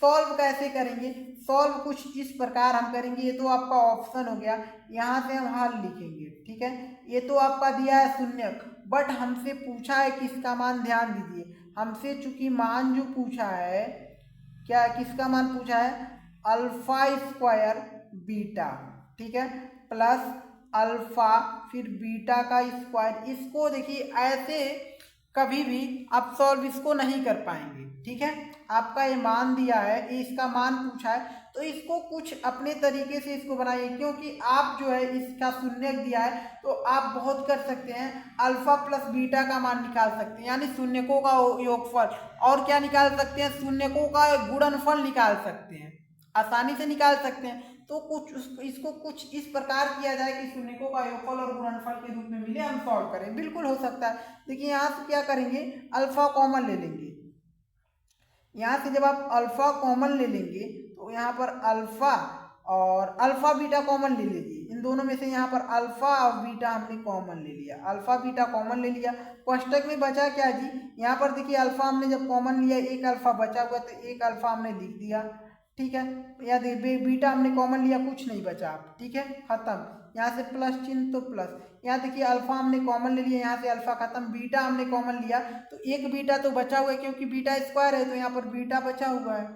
सॉल्व कैसे करेंगे, सॉल्व कुछ इस प्रकार हम करेंगे, ये तो आपका ऑप्शन हो गया, यहाँ से हम हल लिखेंगे, ठीक है, ये तो आपका दिया है शून्यक, बट हमसे पूछा है किसका मान, ध्यान दीजिए, हमसे चूंकि मान जो पूछा है, क्या किसका मान पूछा है, अल्फा स्क्वायर बीटा, ठीक है, प्लस अल्फा फिर बीटा का स्क्वायर। इसको देखिए ऐसे कभी भी आप सॉल्व इसको नहीं कर पाएंगे, ठीक है, आपका ये मान दिया है, ये इसका मान पूछा है, तो इसको कुछ अपने तरीके से इसको बनाइए, क्योंकि आप जो है इसका शून्यक दिया है, तो आप बहुत कर सकते हैं, अल्फा प्लस बीटा का मान निकाल सकते हैं, यानी शून्यकों का योगफल, और क्या निकाल सकते हैं, शून्यकों का गुणनफल निकाल सकते हैं, आसानी से निकाल सकते हैं। तो कुछ इसको कुछ इस प्रकार किया जाए कि शून्यकों का योगफल और गुणनफल के रूप में मिले, हम सॉल्व करें, बिल्कुल हो सकता है। देखिए यहाँ से क्या करेंगे, अल्फा कॉमन ले लेंगे, यहाँ से जब आप अल्फा कॉमन ले लेंगे तो यहाँ पर अल्फा और अल्फा बीटा कॉमन ले लीजिए, इन दोनों में से यहाँ पर अल्फा और बीटा हमने कॉमन ले लिया, अल्फा बीटा कॉमन ले लिया, कोष्टक में बचा क्या जी, यहाँ पर देखिए अल्फा हमने जब कॉमन लिया, एक अल्फा बचा हुआ, तो एक अल्फा हमने लिख दिया, ठीक है, या बीटा हमने कॉमन लिया, कुछ नहीं बचा, ठीक है, खत्म, यहाँ से प्लस चिन्ह तो प्लस, यहाँ देखिए अल्फा हमने कॉमन ले लिया, यहाँ से अल्फा खत्म, बीटा हमने कॉमन लिया, तो एक बीटा तो बचा हुआ है, क्योंकि बीटा स्क्वायर है तो यहाँ पर बीटा बचा हुआ है,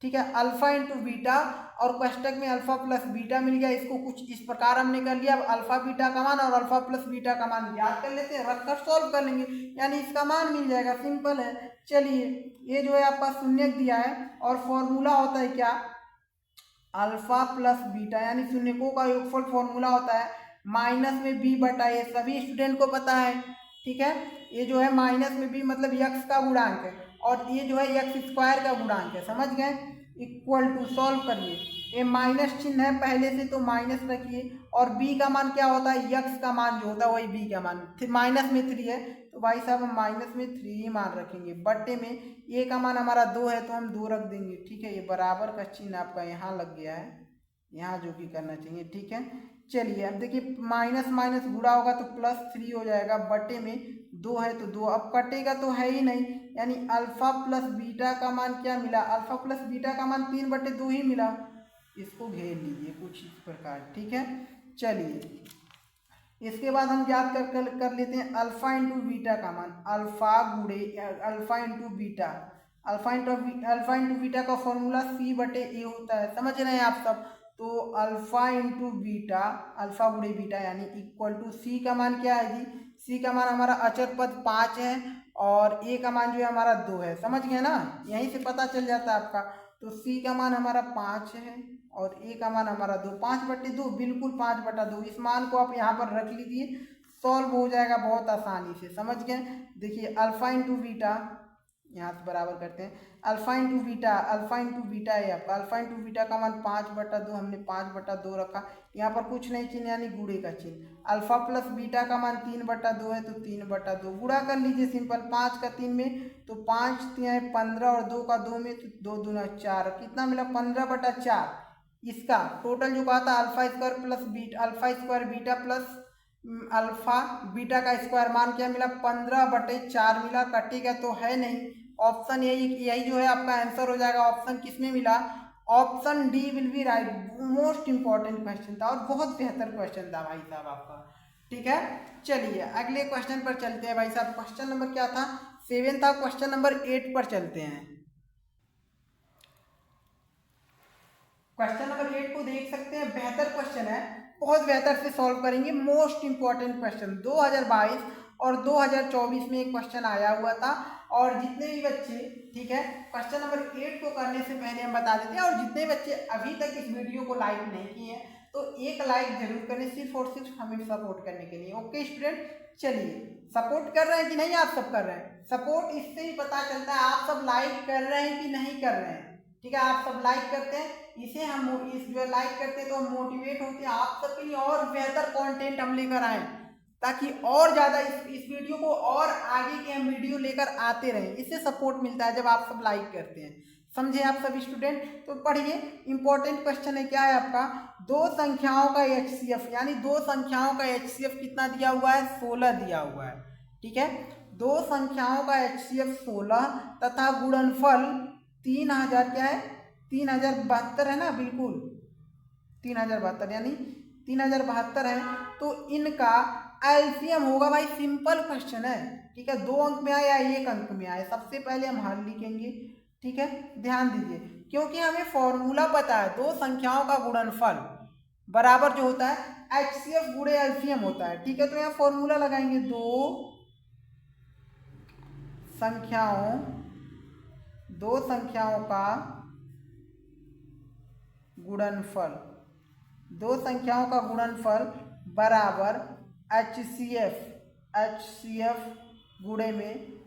ठीक है, अल्फा इंटू बीटा और कोष्टक में अल्फा प्लस बीटा मिल गया। इसको कुछ इस प्रकार हमने कर लिया। अब अल्फा बीटा का मान और अल्फा प्लस बीटा का मान याद कर लेते हैं, रखकर सॉल्व कर लेंगे, यानी इसका मान मिल जाएगा। सिंपल है। चलिए, ये जो है आपका शून्य दिया है और फॉर्मूला होता है क्या, अल्फा प्लस बीटा, यानी शून्यकों का योगफल फॉर्मूला होता है माइनस में बी बटा ए। सभी स्टूडेंट को पता है, ठीक है। ये जो है माइनस में बी मतलब यक्स का गुणांक है और ये जो है यक्स स्क्वायर का गुणांक है, समझ गए। इक्वल टू, सॉल्व करिए। ये माइनस चिन्ह है पहले से तो माइनस रखिए और बी का मान क्या होता है, यक्स का मान जो होता है वही बी का मान। माइनस में 3 है तो भाई साहब हम माइनस में 3 ही मान रखेंगे। बट्टे में ए का मान हमारा 2 है तो हम 2 रख देंगे, ठीक है। ये बराबर का चिन्ह आपका यहाँ लग गया है, यहाँ जो भी करना चाहिए, ठीक है। चलिए अब देखिए, माइनस माइनस गुणा होगा तो प्लस 3 हो जाएगा, बटे में 2 है तो 2, अब कटेगा तो है ही नहीं, यानी अल्फा प्लस बीटा का मान क्या मिला, अल्फा प्लस बीटा का मान 3/2 ही मिला। इसको घेर लीजिए कुछ इस प्रकार, ठीक है। चलिए इसके बाद हम याद कर लेते हैं अल्फा इंटू बीटा का मान, अल्फा गुणे alpha into beta, alpha into beta का फॉर्मूला C/A होता है, समझ रहे हैं आप सब। तो अल्फा इंटू बीटा, अल्फा गुणे बीटा यानी इक्वल टू C का मान क्या है जी, C का मान हमारा अचर पद 5 है और A का मान जो है हमारा 2 है, समझ गए ना, यहीं से पता चल जाता है आपका। तो C का मान हमारा 5 है और A का मान हमारा 2, 5/2, बिल्कुल 5/2। इस मान को आप यहाँ पर रख लीजिए, सॉल्व हो जाएगा बहुत आसानी से, समझ गए। देखिए अल्फा इंटू बीटा, यहाँ से बराबर करते हैं, alpha into beta, alpha into beta है आपका, अल्फा इंटू बीटा का मान 5/2, हमने 5/2 रखा। यहाँ पर कुछ नहीं चिन्ह यानी गुणे का चिन्ह। अल्फा प्लस बीटा का मान 3/2 है तो 3/2 गुणा कर लीजिए सिंपल, 5 का 3 में तो 5 3 15 और 2 का 2 में तो 2 दूना 4, कितना मिला 15/4। इसका टोटल जो कहा था alpha square plus beta, alpha square beta plus alpha beta का स्क्वायर मान क्या मिला, 15/4 मिला। कटेगा तो है नहीं, ऑप्शन यही जो है आपका आंसर हो जाएगा। ऑप्शन किस में मिला, option D will be right. Most important question था और बहुत बेहतर क्वेश्चन था भाई साहब आपका, ठीक है। चलिए अगले क्वेश्चन पर चलते हैं भाई साहब। क्वेश्चन नंबर क्या था, 7 था। क्वेश्चन नंबर 8 पर चलते हैं। क्वेश्चन नंबर 8 को देख सकते हैं, बेहतर क्वेश्चन है, बहुत बेहतर से सॉल्व करेंगे। मोस्ट इंपॉर्टेंट क्वेश्चन 2022 और 2024 में एक क्वेश्चन आया हुआ था और जितने भी बच्चे, ठीक है, क्वेश्चन नंबर 8 को करने से पहले हम बता देते हैं, और जितने बच्चे अभी तक इस वीडियो को लाइक नहीं किए हैं तो एक लाइक जरूर करें, सिर्फ और सिर्फ हमें सपोर्ट करने के लिए। ओके स्टूडेंट, चलिए सपोर्ट कर रहे हैं कि नहीं, आप सब कर रहे हैं। सपोर्ट इससे ही पता चलता है आप सब लाइक कर रहे हैं कि नहीं कर रहे हैं, ठीक है। आप सब लाइक करते हैं, इसे हम इस जो लाइक करते हैं तो हम मोटिवेट होते हैं आप सबके लिए और बेहतर कंटेंट हम लेकर आए, ताकि और ज़्यादा इस वीडियो को और आगे के हम वीडियो लेकर आते रहें। इससे सपोर्ट मिलता है जब आप सब लाइक करते हैं, समझे आप सभी स्टूडेंट। तो पढ़िए, इंपॉर्टेंट क्वेश्चन है, क्या है आपका, दो संख्याओं का HCF, यानी दो संख्याओं का HCF कितना दिया हुआ है, 16 दिया हुआ है, ठीक है। दो संख्याओं का HCF 16 तथा गुणनफल 3000 क्या है, 3072 है ना, बिल्कुल 3072, यानी 3072 है। तो इनका एलसीएम होगा भाई, सिंपल क्वेश्चन है, ठीक है। 2 अंक में आए या 1 अंक में आए, सबसे पहले हम हल लिखेंगे, ठीक है। ध्यान दीजिए, क्योंकि हमें फॉर्मूला पता है, दो संख्याओं का गुणनफल बराबर जो होता है HCF गुणे एलसीएम होता है, ठीक है। तो यहाँ फॉर्मूला लगाएंगे, दो संख्याओं का गुणनफल, दो संख्याओं का गुणनफल बराबर HCF गुणे में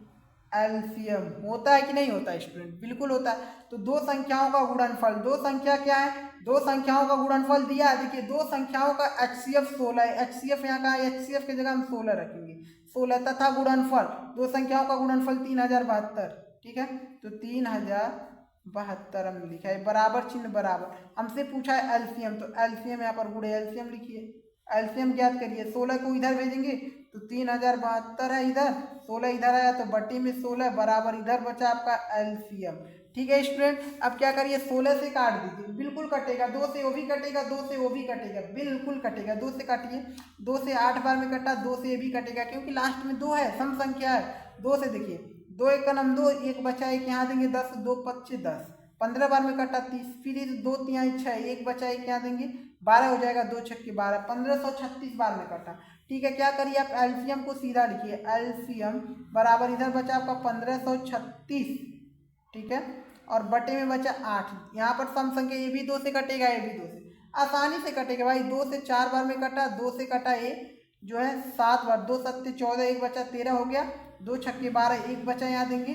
एलसीएम होता है कि नहीं होता है स्टूडेंट, बिल्कुल होता है। तो दो संख्याओं का गुणनफल, दो संख्या क्या है, दो संख्याओं का गुणनफल दिया है, देखिए दो संख्याओं का HCF 16 है, HCF यहाँ का HCF की जगह हम 16 रखेंगे, 16 तथा गुणनफल, दो संख्याओं का गुणनफल 3072, ठीक है। तो 3072 हमने लिखा है, बराबर चिन्ह बराबर, हमसे पूछा है एलसीएम, तो एलसीएम यहाँ पर गुणे एलसीएम लिखिए, एलसीएम ज्ञात करिए। 16 को इधर भेजेंगे तो 3072 है इधर, 16 इधर आया तो बट्टी में 16 बराबर इधर बचा आपका एलसीएम, ठीक है स्टूडेंट। अब क्या करिए, 16 से काट दीजिए, बिल्कुल कटेगा, 2 से वो भी कटेगा, 2 से वो भी कटेगा, बिल्कुल कटेगा। 2 से काटिए, 2 से 8 बार में कटा, 2 से ये भी कटेगा, क्योंकि लास्ट में 2 है, सम संख्या है। 2 से देखिए, 2 1 का नाम 2, एक बचा, एक यहाँ देंगे 10, 2 5 10, 15 बार में कटा 30, फिर ये 2 तिहाई 6, एक बचा, एक यहाँ देंगे 12 हो जाएगा, 2 छक्के 12, 1536 बार में कटा। ठीक है, क्या करिए आप एलसीएम को सीधा लिखिए, एलसीएम बराबर इधर बचा आपका 1536, ठीक है, और बटे में बचा 8। यहाँ पर सम संख्या ये भी 2 से कटेगा, ये भी 2 से आसानी से कटेगा भाई। 2 से 4 बार में कटा, 2 से कटा ये जो है 7 बार, 2 सत्ते 14, एक बचा 13 हो गया, 2 छक्के 12, एक बचा यहाँ देंगे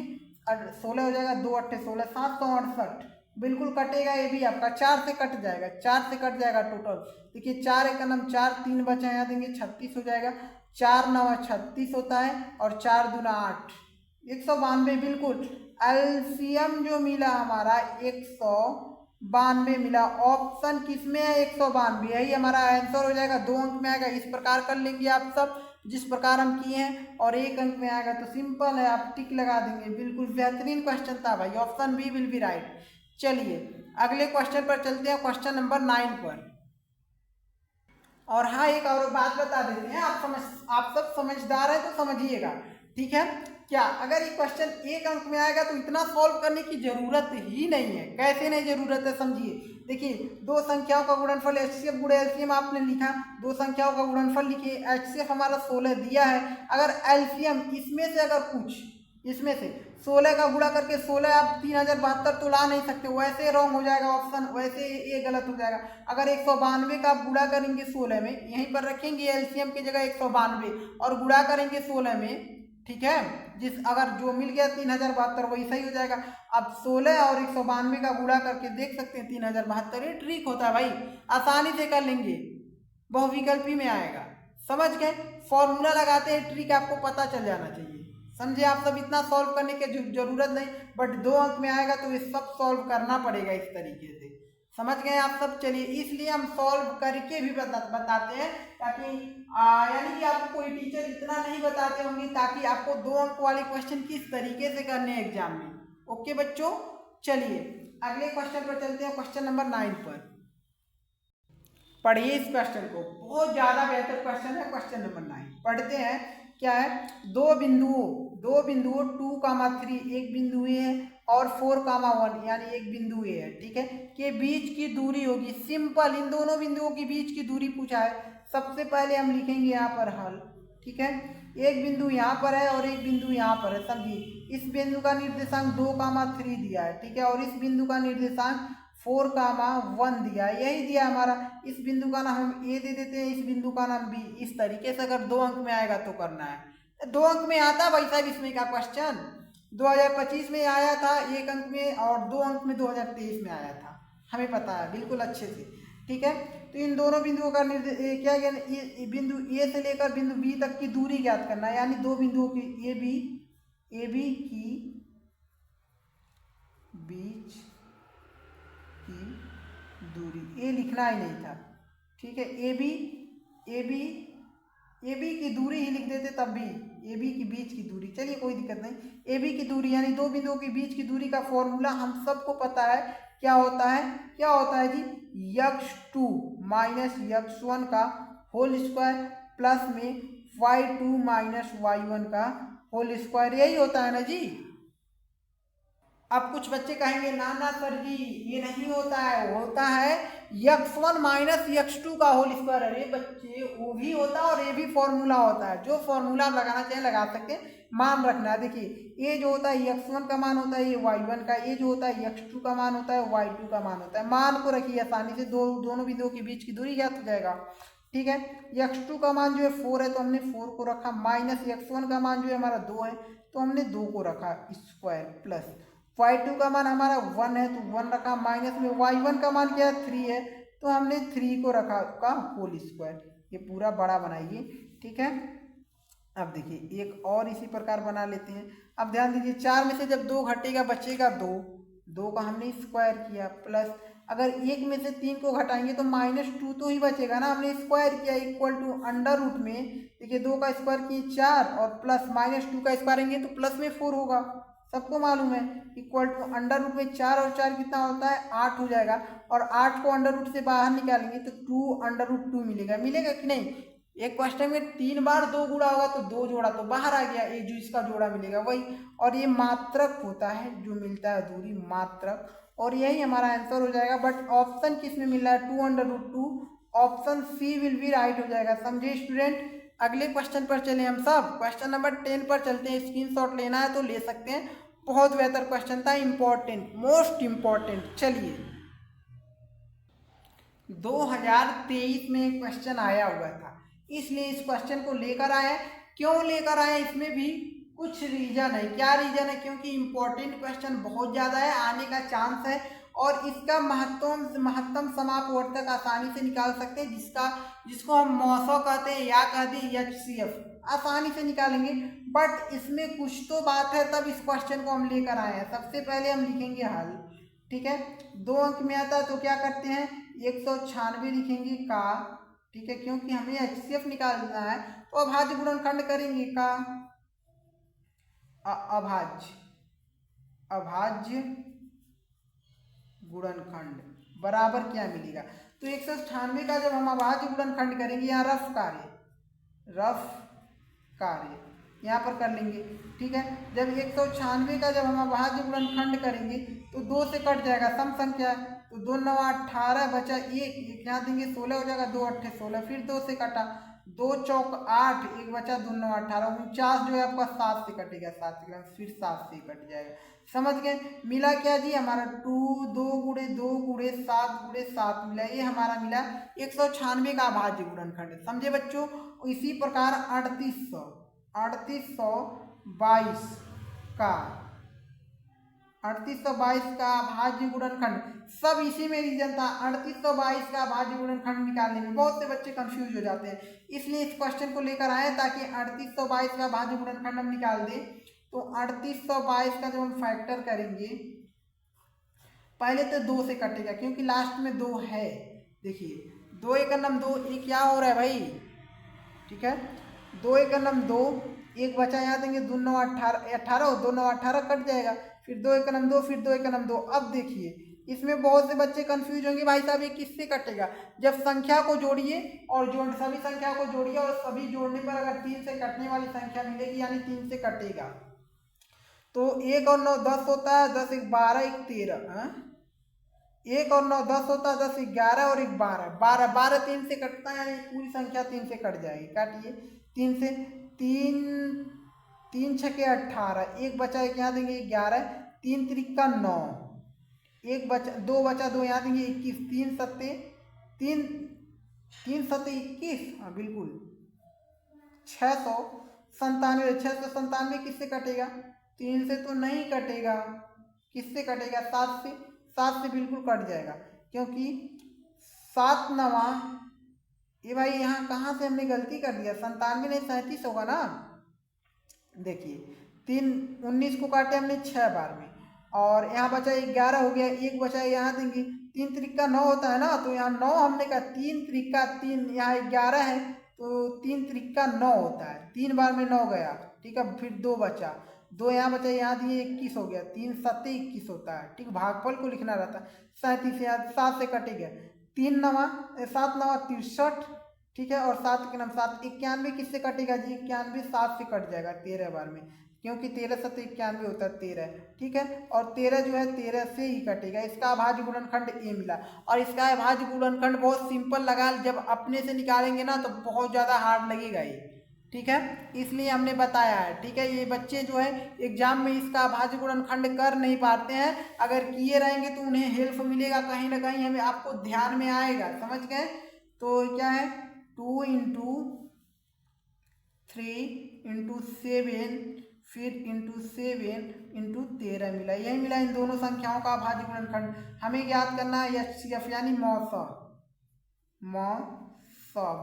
16 हो जाएगा, 2 अट्ठे 16, 768 बिल्कुल कटेगा ये भी आपका। 4 से कट जाएगा, 4 से कट जाएगा टोटल। देखिए 4 एक नम 4, 3 बचा यहाँ देंगे 36 हो जाएगा, 4 9 36 होता है, और 4 दूना 8, 192 बिल्कुल। एलसीएम जो मिला हमारा 192 मिला। ऑप्शन किसमें है? 192, यही हमारा आंसर हो जाएगा। 2 अंक में आएगा, इस प्रकार कर लेंगे आप सब जिस प्रकार हम किए हैं, और 1 अंक में आएगा तो सिंपल है, आप टिक लगा देंगे। बिल्कुल बेहतरीन क्वेश्चन था भाई, option B will be right. चलिए अगले क्वेश्चन पर चलते हैं, क्वेश्चन नंबर 9 पर। और हाँ, एक और बात बता देते हैं, आप सब समझदार है तो समझिएगा, ठीक है। क्या अगर ये क्वेश्चन 1 अंक में आएगा तो इतना सॉल्व करने की जरूरत ही नहीं है। कैसे नहीं जरूरत है, समझिए। देखिए 2 संख्याओं का गुणनफल एचसीएफ गुणे एलसीएम आपने लिखा, 2 संख्याओं का गुणनफल लिखिए, एचसीएफ हमारा 16 दिया है। अगर एलसीएम इसमें से अगर कुछ इसमें से 16 का गुणा करके 16 आप 3072 तो ला नहीं सकते, वैसे रॉन्ग हो जाएगा ऑप्शन, वैसे ये गलत हो जाएगा। अगर 192 का आप गुणा करेंगे 16 में, यहीं पर रखेंगे एलसीएम की जगह 192 और गुणा करेंगे 16 में, ठीक है, जिस अगर जो मिल गया 3072 वही सही हो जाएगा। अब 16 और 192 का गुणा करके देख सकते हैं 3072, ये ट्रिक होता है भाई, आसानी से कर लेंगे, बहुविकल्पी में आएगा। समझ गए? फॉर्मूला लगाते हैं, ट्रिक आपको पता चल जाना चाहिए। समझे आप सब? इतना सॉल्व करने की जरूरत नहीं, बट 2 अंक में आएगा तो ये सब सॉल्व करना पड़ेगा इस तरीके से। समझ गए आप सब? चलिए इसलिए हम सॉल्व करके भी बताते हैं, ताकि यानी कि आपको कोई टीचर इतना नहीं बताते होंगे, ताकि आपको 2 अंक वाले क्वेश्चन किस तरीके से करने हैं एग्जाम में। ओके बच्चों, चलिए अगले क्वेश्चन पर चलते हैं, क्वेश्चन नंबर 9 पर। पढ़िए इस क्वेश्चन को, बहुत ज्यादा बेहतर क्वेश्चन है। क्वेश्चन नंबर 9 पढ़ते हैं। क्या है? 2 बिंदुओं 2,3 एक बिंदु ए है और 4,1 यानी एक बिंदु ए है, ठीक है, के बीच की दूरी होगी। सिंपल, इन दोनों बिंदुओं के बीच की दूरी पूछा है। सबसे पहले हम लिखेंगे यहाँ पर हल, ठीक है। एक बिंदु यहाँ पर है और एक बिंदु यहाँ पर है, समझिए। इस बिंदु का निर्देशांक 2,3 दिया है, ठीक है, और इस बिंदु का निर्देशांक 4,1 दिया है, यही दिया हमारा। इस बिंदु का नाम हम ए दे देते हैं, इस बिंदु का नाम बी। इस तरीके से अगर 2 अंक में आएगा तो करना है। 2 अंक में आता भाई साहब इसमें का क्वेश्चन 2025 में आया था 1 अंक में, और 2 अंक में 2023 में आया था, हमें पता है बिल्कुल अच्छे से, ठीक है। तो इन दोनों बिंदुओं का क्या बिंदु ए से लेकर बिंदु बी तक की दूरी ज्ञात करना है, यानी 2 बिंदुओं की ए बी की बीच की दूरी, ए लिखना ही नहीं था, ठीक है। ए बी की दूरी ही लिख देते तब भी, ए बी की बीच की दूरी, चलिए कोई दिक्कत नहीं। ए बी की दूरी यानी 2 बिंदुओं के बीच की दूरी का फॉर्मूला हम सबको पता है, क्या होता है जी, x2 माइनस x1 का होल स्क्वायर प्लस में y2 माइनस y1 का होल स्क्वायर, यही होता है ना जी। अब कुछ बच्चे कहेंगे ना सर जी ये नहीं होता है, होता है x1 माइनस x2 का होल स्क्वायर। अरे बच्चे वो भी होता है और ये भी फॉर्मूला होता है, जो फॉर्मूला आप लगाना चाहें लगा सकते हैं, मान रखना है। देखिए ये जो होता है x1 का मान होता है ये y1 का, ये जो होता है x2 का मान होता है y2 का मान होता है। मान को रखिए, आसानी से दोनों बिंदुओं के बीच की दूरी ज्ञात हो जाएगा, ठीक है। x2 का मान जो है 4 है तो हमने 4 को रखा, माइनस x1 का मान जो है हमारा 2 है तो हमने 2 को रखा स्क्वायर, प्लस y2 का मान हमारा 1 है तो 1 रखा, माइनस में y1 का मान क्या है 3 है तो हमने 3 को रखा का होल स्क्वायर। ये पूरा बड़ा बनाइए, ठीक है। अब देखिए एक और इसी प्रकार बना लेते हैं। अब ध्यान दीजिए 4 में से जब 2 घटेगा बचेगा 2 का हमने स्क्वायर किया, प्लस अगर 1 में से 3 को घटाएंगे तो -2 तो ही बचेगा ना, हमने स्क्वायर किया, इक्वल टू अंडर रूट में, देखिए 2 का स्क्वायर किए 4 और प्लस -2 का स्क्वायर करेंगे तो प्लस में 4 होगा, सबको मालूम है। इक्वल टू अंडर रूट में 4 और 4 कितना होता है 8 हो जाएगा, और 8 को अंडर रूट से बाहर निकालेंगे तो 2 अंडर रूट 2 मिलेगा कि नहीं। एक क्वेश्चन में 3 बार 2 गुणा होगा तो 2 जोड़ा तो बाहर आ गया, ये जो इसका जोड़ा मिलेगा वही। और ये मात्रक होता है जो मिलता है दूरी, मात्रक और यही हमारा आंसर हो जाएगा। बट ऑप्शन किस में मिल रहा है, 2/√2, option C will be right हो जाएगा। समझे स्टूडेंट। अगले क्वेश्चन पर चले हम सब, क्वेश्चन नंबर 10 पर चलते हैं। स्क्रीनशॉट लेना है तो ले सकते हैं, बहुत बेहतर क्वेश्चन था, इंपॉर्टेंट, मोस्ट इंपॉर्टेंट। चलिए 2023 में एक क्वेश्चन आया हुआ था, इसलिए इस क्वेश्चन को लेकर आए। क्यों लेकर आए, इसमें भी कुछ रीजन है। क्या रीजन है, क्योंकि इंपॉर्टेंट क्वेश्चन बहुत ज़्यादा है, आने का चांस है, और इसका महत्तम समापवर्तक आसानी से निकाल सकते हैं, जिसको हम मौसो कहते हैं या कहते हैं HCF, आसानी से निकालेंगे। बट इसमें कुछ तो बात है, तब इस क्वेश्चन को हम लेकर आए हैं। सबसे पहले हम लिखेंगे हल, ठीक है। 2 अंक में आता है तो क्या करते हैं, 196 लिखेंगे का, ठीक है, क्योंकि हमें HCF निकालना है तो अभाज्य गुणनखंड करेंगे का, अभाज्य गुणनखंड बराबर क्या मिलेगा। तो 196 का जब हम अभाज्य गुणनखंड करेंगे, यहाँ रफ कार्य यहाँ पर कर लेंगे, ठीक है। जब 196 का जब हम अभाज्य गुणनखंड करेंगे तो 2 से कट जाएगा, सम संख्या, तो 2 9 18 बचा 1 यहाँ देंगे, 16 हो जाएगा, 2 8 16, फिर 2 से कटा, 2 चौक 8, 1 बचा, 2 9 18, 49 जो है आपका 7 से कटेगा, 7 से फिर 7 से कट जाएगा। समझ गए। मिला क्या जी हमारा 2 गुणे 2 गुणे 7 मिला, ये हमारा मिला 196 का अभाज्य गुणनखंड। समझे बच्चों। इसी प्रकार 3822 का 3822 का अभाज्य गुणनखंड, सब इसी में रीजन था। 3822 का अभाज्य गुणनखंड निकालने में बहुत से बच्चे कंफ्यूज हो जाते हैं, इसलिए इस क्वेश्चन को लेकर आए ताकि 3822 का अभाज्य गुणनखंड हम निकाल दें। तो 3822 का जब हम फैक्टर करेंगे, पहले तो 2 से कटेगा क्योंकि लास्ट में 2 है। देखिए 2 1 2, ये क्या हो रहा है भाई, ठीक है। 2 1 2, 1 बचा, यहाँ देंगे 2 9 18, 2 9 18 कट जाएगा, फिर 2 1 2, फिर 2 1 2। अब देखिए इसमें बहुत से बच्चे कंफ्यूज होंगे, भाई साहब ये किससे कटेगा। जब संख्या को जोड़िए और सभी संख्या को जोड़िए, और सभी जोड़ने पर अगर 3 से कटने वाली संख्या मिलेगी, यानी 3 से कटेगा, तो 1 और 9 10 होता है, 10 1 12 1 13, 1 और 9 10 होता है, 10 11 और 1 12, 12 3 से कटता है, यानी पूरी संख्या 3 से कट जाएगी। काटिए 3 से, 3 6 18, 1 बचा, 1 यहाँ देंगे 11, 3 त्रिका 9, 1 बचा, 2 बचा, 2 यहाँ देंगे 21, 3 सत्ते 21, हाँ बिल्कुल 697, 697 किससे कटेगा, 3 से तो नहीं कटेगा, किससे कटेगा, 7 से, 7 से बिल्कुल कट जाएगा, क्योंकि 7 9, ये भाई यहाँ कहाँ से हमने गलती कर दिया, 97 नहीं 37 होगा ना। देखिए 3 19 को काटे हमने 6 बार में, और यहाँ बचा 11 हो गया, 1 बचा, यहाँ देंगे 3 त्रिका 9 होता है ना, तो यहाँ 9 हमने कहा 3 त्रिका 3, यहाँ 11 है तो 3 त्रिका 9 होता है, 3 बार में 9 गया, ठीक है। फिर 2 बचा, 2 यहाँ बचा, यहाँ दिए 21 हो गया, 3 7 21 होता है, ठीक। भागफल को लिखना रहता है, 37 यहाँ 7 से कटेगा, 3 9 7 9 63, ठीक है। और 7 के 7 91 किससे कटेगा जी, 91 7 से कट जाएगा 13 बार में, क्योंकि 13 7 91 होता है 13, ठीक है। और 13 जो है 13 से ही कटेगा। इसका अभाज्य गुणनखंड ए मिला, और इसका अभाज्य गुणनखंड बहुत सिंपल लगा, जब अपने से निकालेंगे ना तो बहुत ज़्यादा हार्ड लगेगा ये, ठीक है, इसलिए हमने बताया है, ठीक है। ये बच्चे जो है एग्जाम में इसका अभाज्य गुणनखंड कर नहीं पाते हैं, अगर किए रहेंगे तो उन्हें हेल्प मिलेगा, कहीं ना कहीं हमें आपको ध्यान में आएगा। समझ गए। तो क्या है, 2 × 3 × 7, फिर × 7 × 13 मिला, यही मिला इन दोनों संख्याओं का अभाज्य गुणनखंड। हमें ज्ञात करना है HCF यानी मौसा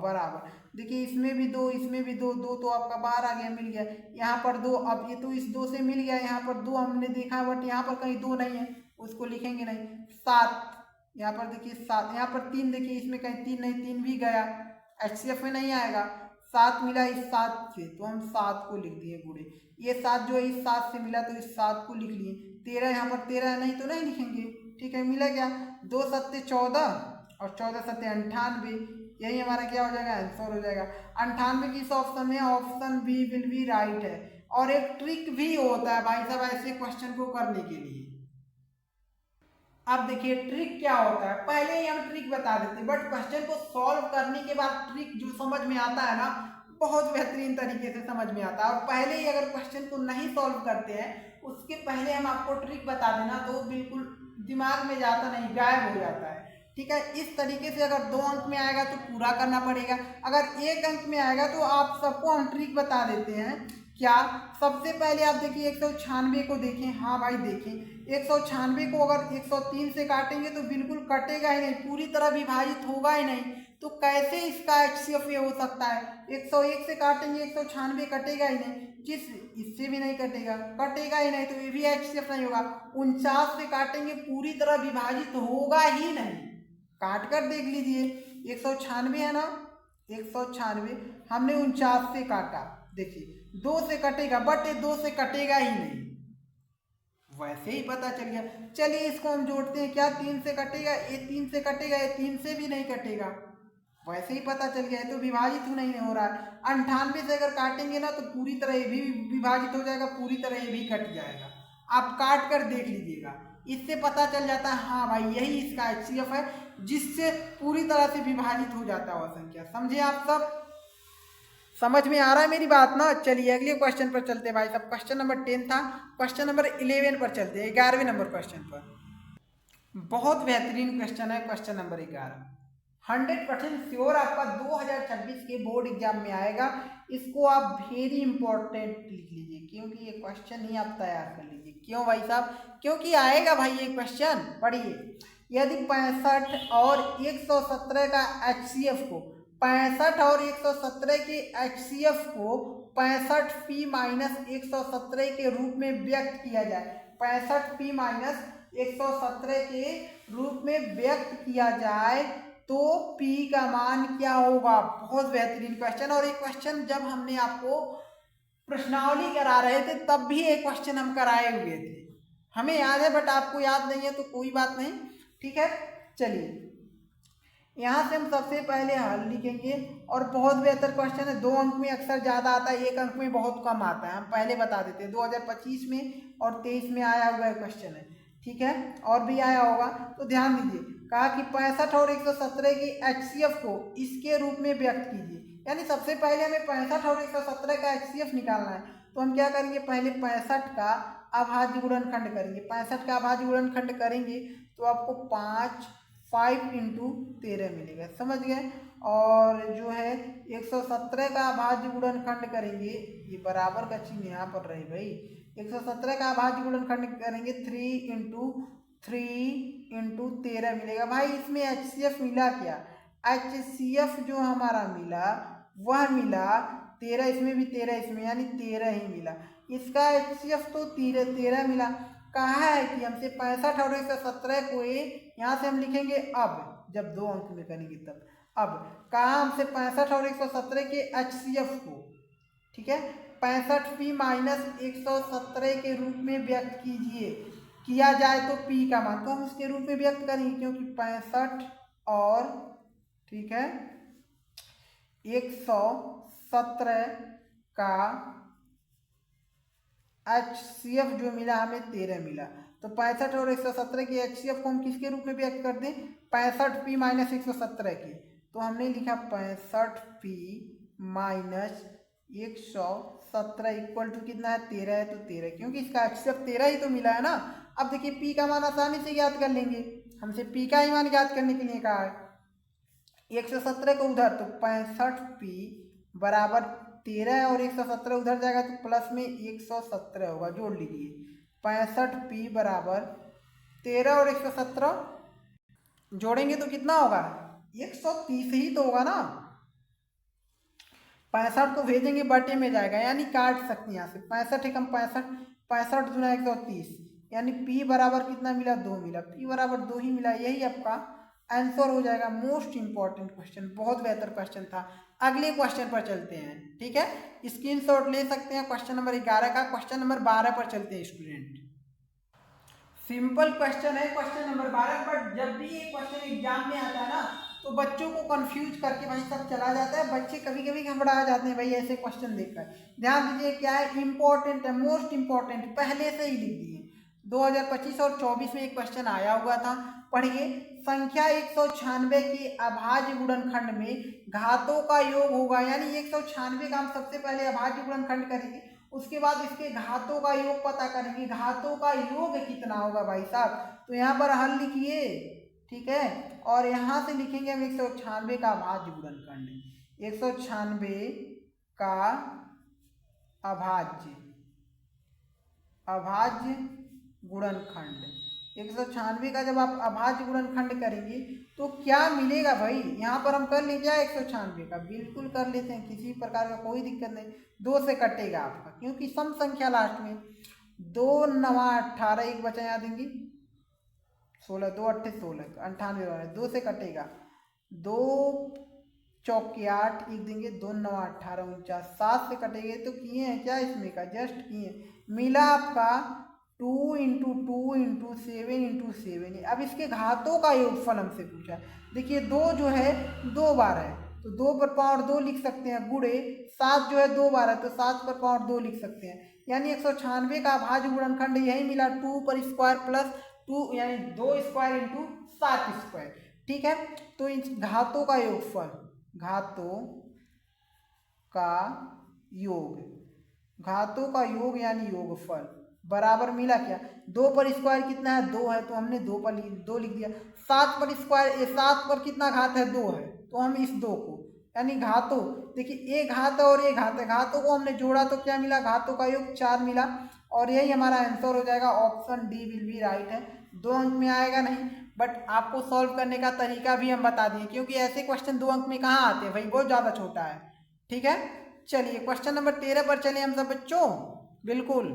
बराबर। देखिए इसमें भी 2, इसमें भी 2, 2 तो आपका बाहर आ गया, मिल गया, यहाँ पर 2, अब ये तो इस 2 से मिल गया, यहाँ पर 2 हमने देखा, बट यहाँ पर कहीं 2 नहीं है, उसको लिखेंगे नहीं। 7 यहाँ पर देखिए, 7 यहाँ पर 3 देखिए, इसमें कहीं 3 नहीं, 3 भी गया, HCF में नहीं आएगा। 7 मिला इस 7 से, तो हम 7 को लिख दिए गुणे, ये 7 जो है इस 7 से मिला तो इस 7 को लिख लिए। 13 यहाँ पर 13 नहीं तो नहीं लिखेंगे, ठीक है। मिला क्या, 2 7 14 और 14 7 98, यही हमारा क्या हो जाएगा, आंसर हो जाएगा। 98 किस ऑप्शन में, option B will be right है। और एक ट्रिक भी होता है भाई साहब ऐसे क्वेश्चन को करने के लिए, अब देखिए ट्रिक क्या होता है, पहले ही हम ट्रिक बता देते हैं, बट क्वेश्चन को सॉल्व करने के बाद ट्रिक जो समझ में आता है ना, बहुत बेहतरीन तरीके से समझ में आता है। और पहले ही अगर क्वेश्चन को नहीं सॉल्व करते हैं, उसके पहले हम आपको ट्रिक बता देना, तो बिल्कुल दिमाग में जाता नहीं, गायब हो जाता है। ठीक है, इस तरीके से अगर 2 अंक में आएगा तो पूरा करना पड़ेगा, अगर 1 अंक में आएगा तो आप सबको हम ट्रिक बता देते हैं। क्या, सबसे पहले आप देखिए 196 को देखें, हाँ भाई देखें 196 को अगर 103 से काटेंगे तो बिल्कुल कटेगा ही नहीं, पूरी तरह विभाजित होगा ही नहीं, तो कैसे इसका HCF हो सकता है। 101 से काटेंगे 196 कटेगा ही नहीं, जिस इससे भी नहीं कटेगा, कटेगा ही नहीं, तो ये भी HCF नहीं होगा। 49 से काटेंगे पूरी तरह विभाजित होगा ही नहीं, काट कर देख लीजिए 196 है ना, 196 हमने 49 से काटा, देखिए 2 से कटेगा, बट ये 2 से कटेगा ही नहीं, वैसे ही पता चल गया। चलिए इसको हम जोड़ते हैं, क्या 3 से कटेगा, ये 3 से कटेगा, ये 3 से भी नहीं कटेगा, वैसे ही पता चल गया है, तो विभाजित नहीं हो रहा है। 98 से अगर काटेंगे ना तो पूरी तरह ये भी विभाजित हो जाएगा, पूरी तरह ये भी कट जाएगा, आप काट कर देख लीजिएगा, इससे पता चल जाता है हाँ भाई यही इसका HCF है, जिससे पूरी तरह से विभाजित हो जाता है संख्या। समझे आप सब, समझ में आ रहा है मेरी बात ना। चलिए अगले क्वेश्चन पर चलते हैं भाई साहब, क्वेश्चन नंबर 10 था, क्वेश्चन नंबर 11 पर चलते हैं, 11वें नंबर क्वेश्चन पर। बहुत बेहतरीन क्वेश्चन है क्वेश्चन नंबर 11, 100% श्योर आपका 2026 के बोर्ड एग्जाम में आएगा, इसको आप वेरी इंपॉर्टेंट लिख लीजिए, क्योंकि ये क्वेश्चन ही आप तैयार कर लीजिए। क्यों भाई साहब, क्योंकि आएगा भाई ये क्वेश्चन, पढ़िए। यदि 65 और 117 का HCF को 65 और 117 के HCF को 65p माइनस 117 के रूप में व्यक्त किया जाए, 65p माइनस 117 के रूप में व्यक्त किया जाए तो P का मान क्या होगा। बहुत बेहतरीन क्वेश्चन, और एक क्वेश्चन जब हमने आपको प्रश्नावली करा रहे थे तब भी एक क्वेश्चन हम कराए हुए थे, हमें याद है, बट आपको याद नहीं है तो कोई बात नहीं, ठीक है। चलिए यहाँ से हम सबसे पहले हल लिखेंगे, और बहुत बेहतर क्वेश्चन है, 2 अंक में अक्सर ज़्यादा आता है, 1 अंक में बहुत कम आता है, हम पहले बता देते हैं। 2025 में और 23 में आया हुआ है क्वेश्चन है, ठीक है, और भी आया होगा, तो ध्यान दीजिए। कहा कि 65 और 117 की HCF को इसके रूप में व्यक्त कीजिए, यानी सबसे पहले हमें 65 और 117 का HCF निकालना है, तो हम क्या करेंगे, पहले 65 का अभाज्य गुणनखंड करेंगे, 65 का अभाज्य गुणनखंड करेंगे तो आपको 5 इंटू 13 मिलेगा, समझ गए। और जो है 117 का अभाज्य गुणनखंड करेंगे, ये बराबर का चिन्ह यहाँ पर रहे भाई, 117 का अभाज्य गुणनखंड करेंगे 3 इंटू 13 मिलेगा। भाई इसमें HCF मिला क्या, HCF जो हमारा मिला वह मिला 13, इसमें भी 13, इसमें यानी 13 ही मिला, इसका HCF तो 13 मिला। कहा है कि हमसे 65 और 117 को यहाँ से हम लिखेंगे अब, जब 2 अंक में करेंगे तब, अब कहा हमसे 65 और 117 के HCF को, ठीक है, 65p माइनस 117 के रूप में व्यक्त कीजिए, किया जाए तो P का मान, तो हम उसके रूप में व्यक्त करेंगे, क्योंकि 65 और, ठीक है, 117 का HCF जो मिला हमें 13 मिला, तो 65 और 117 की HCF को हम किसके रूप में व्यक्त कर दें, 65p माइनस 117 की, तो हमने लिखा 65p माइनस 117 इक्वल टू कितना है, 13 है, तो 13, क्योंकि इसका HCF 13 ही तो मिला है ना। अब देखिए P का मान आसानी से ज्ञात कर लेंगे, हमसे P का ही मान ज्ञात करने के लिए कहा है, 117 को उधर, तो 65p बराबर 13 और 117 उधर जाएगा तो प्लस में 117 होगा, जोड़ लीजिए, 65p बराबर 13 और 117 जोड़ेंगे तो कितना होगा, 130 ही तो होगा ना, 65 को भेजेंगे बटे में जाएगा, यानी काट सकते हैं यहाँ से, 65 एकम 65, 65 दूना 130, यानी P बराबर कितना मिला, 2 मिला, P बराबर 2 ही मिला, यही आपका आंसर हो जाएगा। मोस्ट इंपॉर्टेंट क्वेश्चन, बहुत बेहतर क्वेश्चन था। अगले क्वेश्चन पर चलते हैं, ठीक है, स्क्रीनशॉट ले सकते हैं क्वेश्चन नंबर 11 का। क्वेश्चन नंबर 12 पर चलते हैं स्टूडेंट, सिंपल क्वेश्चन है क्वेश्चन नंबर 12, बट जब भी ये क्वेश्चन एग्जाम में आता है ना तो बच्चों को कंफ्यूज करके भाई सब चला जाता है, बच्चे कभी कभी घबरा जाते हैं भाई ऐसे क्वेश्चन देखकर। ध्यान दीजिए क्या है, इंपॉर्टेंट है, मोस्ट इंपॉर्टेंट, पहले से ही लिख दिए। 2025 और 24 में एक क्वेश्चन आया हुआ था। पढ़िए, संख्या 196 के अभाज्य गुणनखंड में घातों का योग होगा, यानी 196 का हम सबसे पहले अभाज्य गुणनखंड करेंगे, उसके बाद इसके घातों का योग पता करेंगे। घातों का योग कितना होगा भाई साहब, तो यहाँ पर हल लिखिए, ठीक है, और यहाँ से लिखेंगे हम 196 का अभाज्य गुणनखंड, 196 का अभाज्य गुणनखंड। 196 का जब आप अभाज्य गुणनखंड करेंगे तो क्या मिलेगा भाई, यहाँ पर हम कर लें क्या 196 का, बिल्कुल कर लेते हैं, किसी प्रकार का कोई दिक्कत नहीं। 2 से कटेगा आपका, क्योंकि सम संख्या लास्ट में, 2 9 18, एक बचा यहाँ देंगे 16, 2 8 16, 98, 2 से कटेगा, 2 चौके 8, एक देंगे 2 9 18 49, 7 से कटेंगे तो किए हैं क्या इसमें का, जस्ट किए, मिला आपका 2 × 2 × 7 × 7। अब इसके घातों का योगफल हमसे पूछा। देखिए 2 जो है 2 बार है तो 2 पर पावर 2 लिख सकते हैं, गुणे 7 जो है 2 बार है तो 7 पर पावर 2 लिख सकते हैं, यानी 196 का अभाज्य गुणनखंड यही मिला, 2 पर स्क्वायर प्लस 2 यानी 2 स्क्वायर × 7 स्क्वायर, ठीक है। तो इन घातों का योगफल, घातों का योग यानी योगफल बराबर मिला क्या, 2 पर स्क्वायर कितना है 2 है तो हमने 2 पर 2 लिख दिया, 7 पर स्क्वायर 7 पर कितना घात है 2 है तो हम इस 2 को, यानी घातों, देखिए एक घात है और एक घात है, घातों को हमने जोड़ा तो क्या मिला, घातों का योग 4 मिला, और यही हमारा आंसर हो जाएगा, option D will be right है। 2 अंक में आएगा नहीं, बट आपको सॉल्व करने का तरीका भी हम बता दिए, क्योंकि ऐसे क्वेश्चन 2 अंक में कहाँ आते हैं भाई, बहुत ज़्यादा छोटा है, ठीक है। चलिए क्वेश्चन नंबर 13 पर चले हम सब बच्चों, बिल्कुल।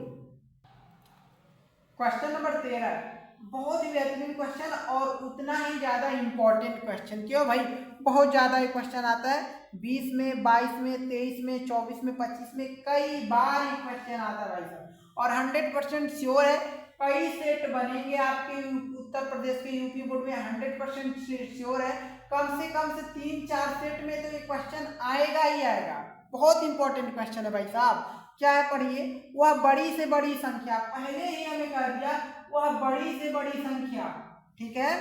क्वेश्चन नंबर 13 बहुत ही बेहतरीन क्वेश्चन और उतना ही ज़्यादा इम्पोर्टेंट क्वेश्चन, क्यों भाई, बहुत ज़्यादा ये क्वेश्चन आता है, 20 में 22 में 23 में 24 में 25 में कई बार ये क्वेश्चन आता है भाई साहब, और 100% श्योर है कई सेट बनेंगे आपके उत्तर प्रदेश के यूपी बोर्ड में, 100% श्योर है, कम से 3-4 सेट में तो ये क्वेश्चन आएगा ही आएगा। बहुत इंपॉर्टेंट क्वेश्चन है भाई साहब, क्या है पढ़िए, वह बड़ी से बड़ी संख्या, पहले ही हमें कह दिया वह बड़ी से बड़ी संख्या, ठीक है,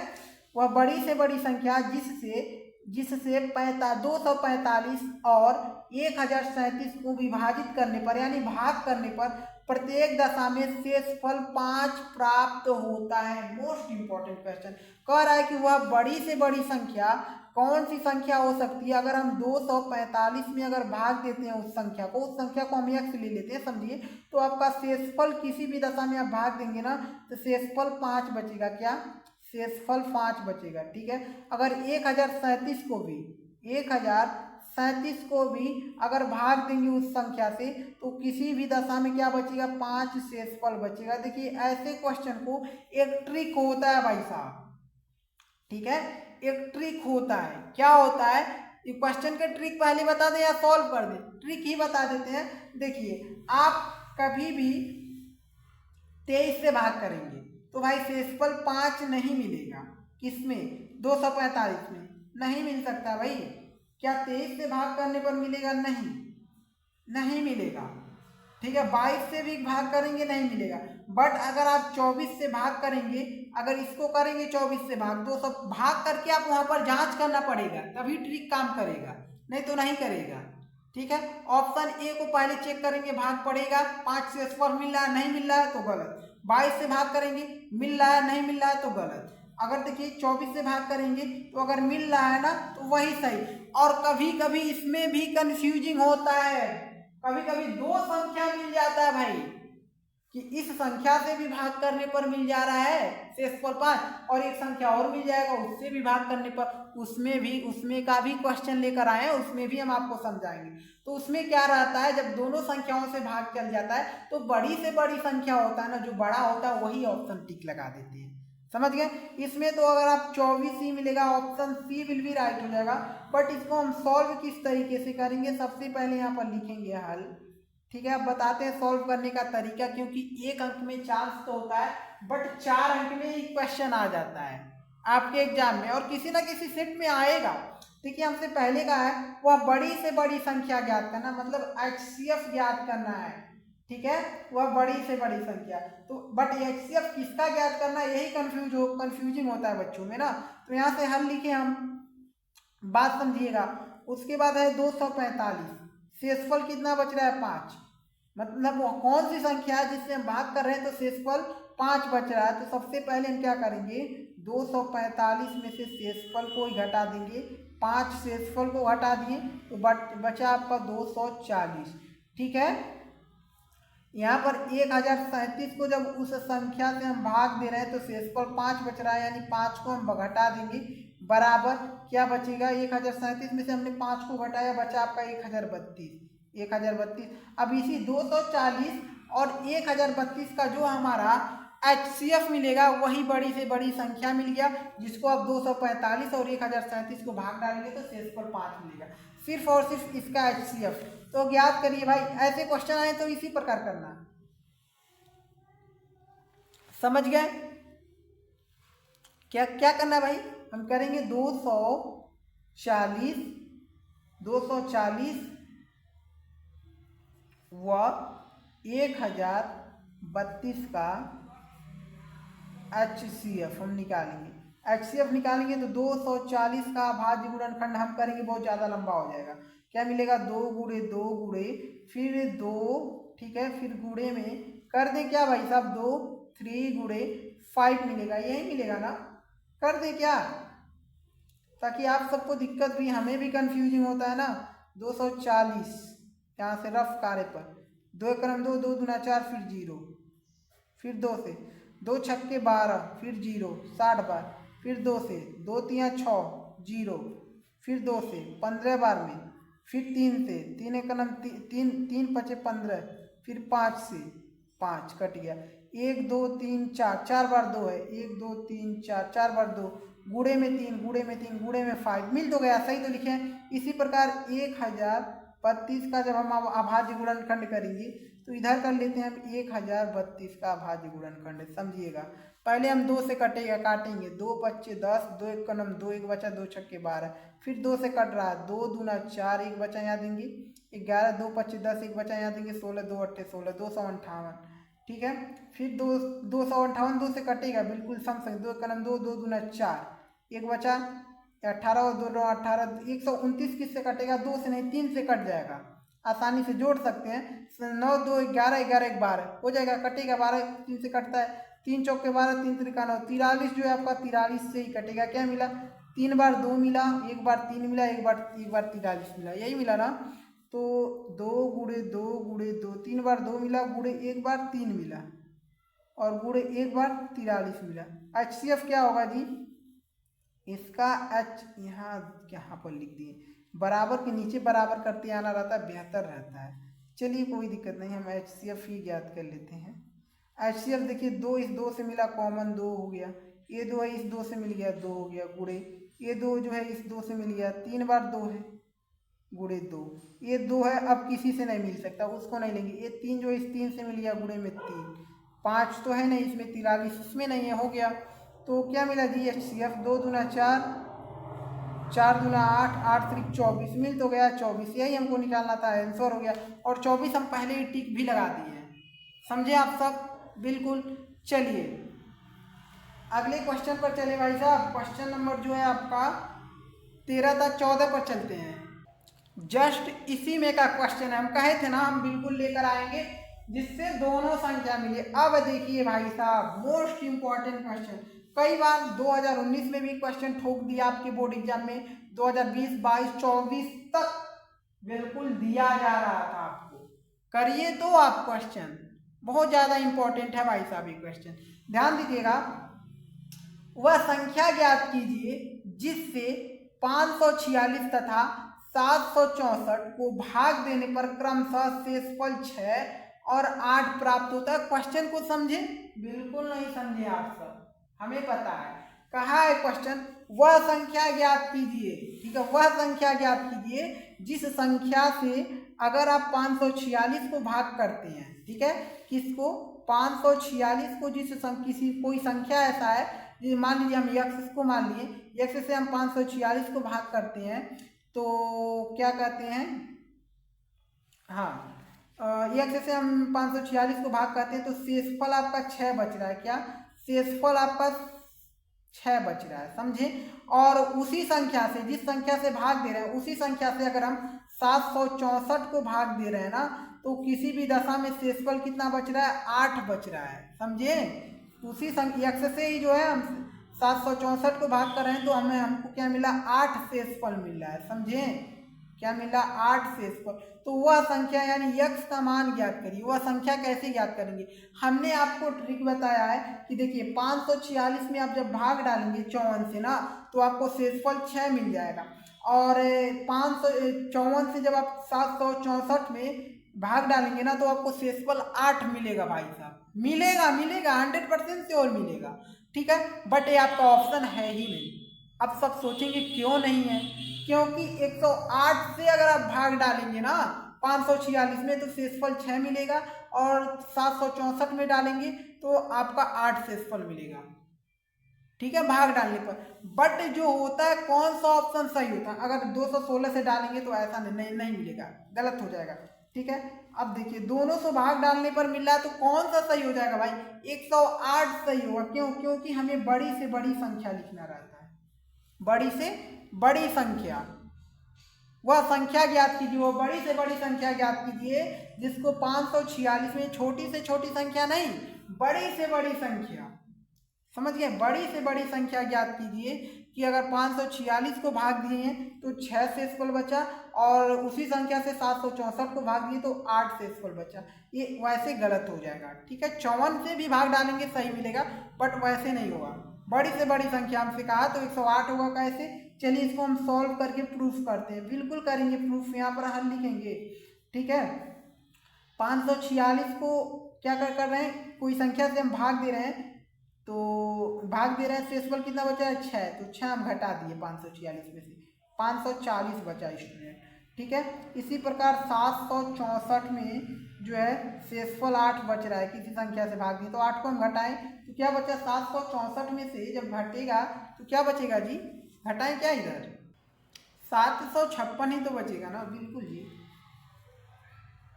वह बड़ी से बड़ी संख्या जिससे 245 और 1037 को विभाजित करने पर यानी भाग करने पर प्रत्येक दशा में शेषफल 5 प्राप्त होता है। मोस्ट इंपॉर्टेंट क्वेश्चन कह रहा है कि वह बड़ी से बड़ी संख्या कौन सी संख्या हो सकती है, अगर हम 245 में अगर भाग देते हैं उस संख्या को हम x ले लेते हैं समझिए, तो आपका शेषफल किसी भी दशा में आप भाग देंगे ना तो शेषफल 5 बचेगा, क्या शेषफल 5 बचेगा, ठीक है। अगर 1037 को भी अगर भाग देंगे उस संख्या से तो किसी भी दशा में क्या बचेगा, 5 शेषफल बचेगा। देखिए ऐसे क्वेश्चन को एक ट्रिक होता है भाई साहब, ठीक है, एक ट्रिक होता है, क्या होता है, ये क्वेश्चन के ट्रिक पहले बता दें या सॉल्व कर दें, ट्रिक ही बता देते हैं। देखिए आप कभी भी 23 से भाग करेंगे तो भाई शेषफल 5 नहीं मिलेगा, किसमें 245 में नहीं मिल सकता भाई, क्या 23 से भाग करने पर मिलेगा, नहीं मिलेगा, ठीक है। 22 से भी भाग करेंगे नहीं मिलेगा, बट अगर आप 24 से भाग करेंगे, अगर इसको करेंगे 24 से भाग, तो सब भाग करके आप वहां पर जांच करना पड़ेगा तभी ट्रिक काम करेगा, नहीं तो नहीं करेगा, ठीक है। ऑप्शन ए को पहले चेक करेंगे, भाग पड़ेगा, 5 से स्पर्श मिल रहा है नहीं मिल रहा है तो गलत, 22 से भाग करेंगे मिल रहा है नहीं मिल रहा है तो गलत, अगर देखिए 24 से भाग करेंगे तो अगर मिल रहा है ना तो वही सही। और कभी कभी इसमें भी कंफ्यूजिंग होता है, कभी कभी 2 संख्या मिल जाता है भाई, कि इस संख्या से भी भाग करने पर मिल जा रहा है शेषफल 5 और एक संख्या और मिल जाएगा उससे भी भाग करने पर, उसमें का भी क्वेश्चन लेकर आए हैं, उसमें भी हम आपको समझाएंगे। तो उसमें क्या रहता है, जब दोनों संख्याओं से भाग चल जाता है तो बड़ी से बड़ी संख्या होता है ना, जो बड़ा होता है वही ऑप्शन टिक लगा देते हैं, समझ गए। इसमें तो अगर आप 24 ही मिलेगा, option C will be right हो जाएगा। बट इसको हम सॉल्व किस तरीके से करेंगे, सबसे पहले यहाँ पर लिखेंगे हल, ठीक है। अब बताते हैं सॉल्व करने का तरीका, क्योंकि 1 अंक में चांस तो होता है बट 4 अंक में एक क्वेश्चन आ जाता है आपके एग्जाम में और किसी ना किसी सेट में आएगा। देखिए हमसे पहले का है वह बड़ी से बड़ी संख्या ज्ञात करना, मतलब HCF ज्ञात करना है, ठीक है, वह बड़ी से बड़ी संख्या। तो बट एचसीएफ किसका ज्ञात करना, यही कंफ्यूजिंग होता है बच्चों में ना। तो यहाँ से हल लिखे हम, बात समझिएगा। उसके बाद है 245, शेषफल कितना बच रहा है 5, मतलब वो कौन सी संख्या है जिससे हम भाग कर रहे हैं तो शेषफल 5 बच रहा है। तो सबसे पहले हम क्या करेंगे, 245 में से शेषफल को ही घटा देंगे, 5 शेषफल को हटा दिए तो बचा आपका 240। ठीक है, यहाँ पर 1037 को जब उस संख्या से हम भाग दे रहे हैं तो शेषफल 5 बच रहा है, यानी 5 को हम घटा देंगे, बराबर क्या बचेगा, 1037 में से हमने 5 को घटाया, बचा आपका 1032। अब इसी 240 और 1032 का जो हमारा एचसीएफ मिलेगा वही बड़ी से बड़ी संख्या मिल गया, जिसको अब 245 और 1037 को भाग डालेंगे तो शेषफल 5 मिलेगा, सिर्फ और सिर्फ इसका एचसीएफ। तो ज्ञात करिए भाई, ऐसे क्वेश्चन आए तो इसी प्रकार करना, समझ गए। क्या क्या करना भाई, हम करेंगे 240 व 1032 का एचसीएफ हम निकालेंगे। एचसीएफ निकालेंगे तो 240 का भाज्य गुणनखंड हम करेंगे, बहुत ज़्यादा लंबा हो जाएगा। क्या मिलेगा, 2 गुणे 2 गुणे फिर 2, ठीक है, फिर गुणे में कर दे क्या भाई साहब, 2 3 गुणे 5 मिलेगा, यही मिलेगा ना, कर दे क्या, ताकि आप सबको दिक्कत भी, हमें भी कंफ्यूजिंग होता है ना। 240 यहाँ से रफ कार्य पर 2 क्रम 2, 2 दूना 4, फिर 0, फिर 2 से 2 छक्के 12, फिर 0 60 बार, फिर 2 से 2 तिया 6 0, फिर 2 से 15 बार में, फिर 3 से 3 क्रम 3 3 पचे 15, फिर 5 से 5 कट गया, 1 2 3 4 4 बार 2 है, 1 2 3 4 4 बार 2, गुणे में 3 गुणे में 3 गुणे में 5, मिल तो गया, सही तो लिखे हैं। इसी प्रकार 1032 का जब हम अभाज्य गुणनखंड करेंगे तो इधर कर लेते हैं हम 1032 का अभाज्य गुणनखंड, समझिएगा। पहले हम 2 से काटेंगे, 2 पच्चे 10, 2 एक कलम 2, 1 बचा, 2 छक्के 12, फिर 2 से कट रहा है, 2 दूना 4, 1 बचा यहाँ देंगे 11, 2 पच्चे 10, 1 बचा यहाँ देंगे 16, 2 अट्ठे 16, 258, ठीक है। फिर 258 2 से कटेगा, बिल्कुल सम 2 कलम 2, 2 दूना 4, 1 बचा 18 और 2 18, 129 किससे कटेगा, 2 से नहीं 3 से कट जाएगा, आसानी से जोड़ सकते हैं। 9 2 11 11 1 12 हो जाएगा, कटेगा, 12 3 से कटता है, 3 चौके 12, 3 त्रिका 9, 43 जो है आपका 43 से ही कटेगा। क्या मिला, 3 बार 2 मिला, 1 बार 3 मिला, एक बार 43 मिला, यही मिला ना। तो 2 गुणे 2 गुणे 2, 3 बार 2 मिला, गुणे 1 बार 3 मिला, और गुणे 1 बार 43 मिला। एचसीएफ क्या होगा जी, इसका एच यहाँ पर लिख दिए, बराबर के नीचे बराबर करते आना रहता है, बेहतर रहता है। चलिए कोई दिक्कत नहीं, हम एचसीएफ ही ज्ञात कर लेते हैं। एचसीएफ देखिए, 2 इस 2 से मिला, कॉमन 2 हो गया, ये 2 है इस 2 से मिल गया, 2 हो गया, गुणे ये 2 जो है इस 2 से मिल गया, 3 बार 2 है, गुणे 2, ये 2 है, अब किसी से नहीं मिल सकता, उसको नहीं लेंगे, ये 3 जो इस 3 से मिल गया, गुणे में 3, 5 तो है नहीं इसमें, 43 इसमें नहीं है, हो गया। तो क्या मिला जी, एचसीएफ 2 दूना 4, 4 दूना 8, 8 त्रिक 24, मिल तो गया 24, यही हमको निकालना था, आंसर हो गया। और 24 हम पहले ही टिक भी लगा दिए हैं, समझे आप सब, बिल्कुल। चलिए अगले क्वेश्चन पर चले भाई साहब, क्वेश्चन नंबर जो है आपका 13 था, 14 पर चलते हैं। जस्ट इसी में का क्वेश्चन है, हम कहे थे ना हम बिल्कुल लेकर आएंगे जिससे दोनों संख्या मिले। अब देखिए भाई साहब, मोस्ट इंपॉर्टेंट क्वेश्चन, कई बार 2019 में भी क्वेश्चन ठोक दिया आपके बोर्ड एग्जाम में, 2020 22 24 तक बिल्कुल दिया जा रहा था आपको, करिए तो आप क्वेश्चन, बहुत ज्यादा इंपॉर्टेंट है भाई साहब ये क्वेश्चन, ध्यान दीजिएगा। वह संख्या ज्ञात कीजिए जिससे 546 तथा 764 को भाग देने पर क्रमशः शेषफल 6 और 8 प्राप्त होता है। क्वेश्चन को समझे, बिल्कुल नहीं समझे आप सब, हमें पता है, कहा है क्वेश्चन, वह संख्या ज्ञात कीजिए, ठीक है, वह संख्या ज्ञात कीजिए जिस संख्या से अगर आप 546 को भाग करते हैं, ठीक है, किसको, 546 को, जिस किसी कोई संख्या ऐसा है, मान लीजिए हम x को मान लिए, x से हम 546 को भाग करते हैं तो क्या कहते हैं, हाँ, एक से हम 546 को भाग करते हैं तो शेषफल आपका 6 बच रहा है। क्या शेषफल आपका 6 बच रहा है, समझे। और उसी संख्या से, जिस संख्या से भाग दे रहे हैं उसी संख्या से अगर हम 764 को भाग दे रहे हैं ना, तो किसी भी दशा में शेषफल कितना बच रहा है, 8 बच रहा है, समझे। उसी संख्या से ही जो है हम 764 को भाग कर रहे हैं तो हमको क्या मिला, 8 शेषफल मिल रहा है, समझे। क्या मिला, 8 शेषफल। तो वह संख्या यानी यक्ष का मान ज्ञात करिए। वह संख्या कैसे ज्ञात करेंगे, हमने आपको ट्रिक बताया है कि देखिए 546 में आप जब भाग डालेंगे 54 से ना, तो आपको शेषफल 6 मिल जाएगा। और 554 से जब आप 764 में भाग डालेंगे ना, तो आपको शेषफल 8 मिलेगा भाई साहब, मिलेगा 100% श्योर मिलेगा, ठीक है। बट ये आपका ऑप्शन है ही नहीं। अब सब सोचेंगे क्यों नहीं है, क्योंकि 108 से अगर आप भाग डालेंगे ना 546 में तो शेषफल 6 मिलेगा, और 764 में डालेंगे तो आपका 8 शेषफल मिलेगा, ठीक है, भाग डालने पर। बट जो होता है, कौन सा ऑप्शन सही होता है, अगर 216 से डालेंगे तो ऐसा नहीं मिलेगा, गलत हो जाएगा, ठीक है। अब देखिए दोनों से भाग डालने पर मिल रहा है तो कौन सा सही हो जाएगा भाई, 108 सही होगा। क्यों, क्योंकि हमें बड़ी से बड़ी संख्या लिखना रहता है, बड़ी से बड़ी संख्या। वह संख्या ज्ञात कीजिए, वो बड़ी से बड़ी संख्या ज्ञात कीजिए जिसको 546 में, छोटी से छोटी संख्या नहीं, बड़ी से बड़ी संख्या, समझ गए, बड़ी से बड़ी संख्या ज्ञात कीजिए कि अगर 546 को भाग दिए हैं तो 6 शेषफल बचा, और उसी संख्या से 764 को भाग दिए तो 8 शेषफल बचा। ये वैसे गलत हो जाएगा, ठीक है। 54 से भी भाग डालेंगे सही मिलेगा, बट वैसे नहीं होगा। बड़ी से बड़ी संख्या हमसे कहा तो 108 होगा, कैसे, चलिए इसको हम सॉल्व करके प्रूफ करते हैं। बिल्कुल करेंगे प्रूफ, यहाँ पर हल लिखेंगे, ठीक है। 546 को क्या कर रहे हैं, कोई संख्या से हम भाग दे रहे हैं, तो भाग दे रहे हैं, शेषफल कितना बचा है, 6, तो 6 हम घटा दिए 546 में से, 540 बचा स्टूडेंट, ठीक है। इसी प्रकार 764 में जो है शेषफल 8 बच रहा है, किसी संख्या से भाग दिए तो 8 को हम घटाएं तो क्या बचा, 764 में से जब घटेगा तो क्या बचेगा जी, घटाएं क्या इधर, 756 ही तो बचेगा ना, बिल्कुल जी।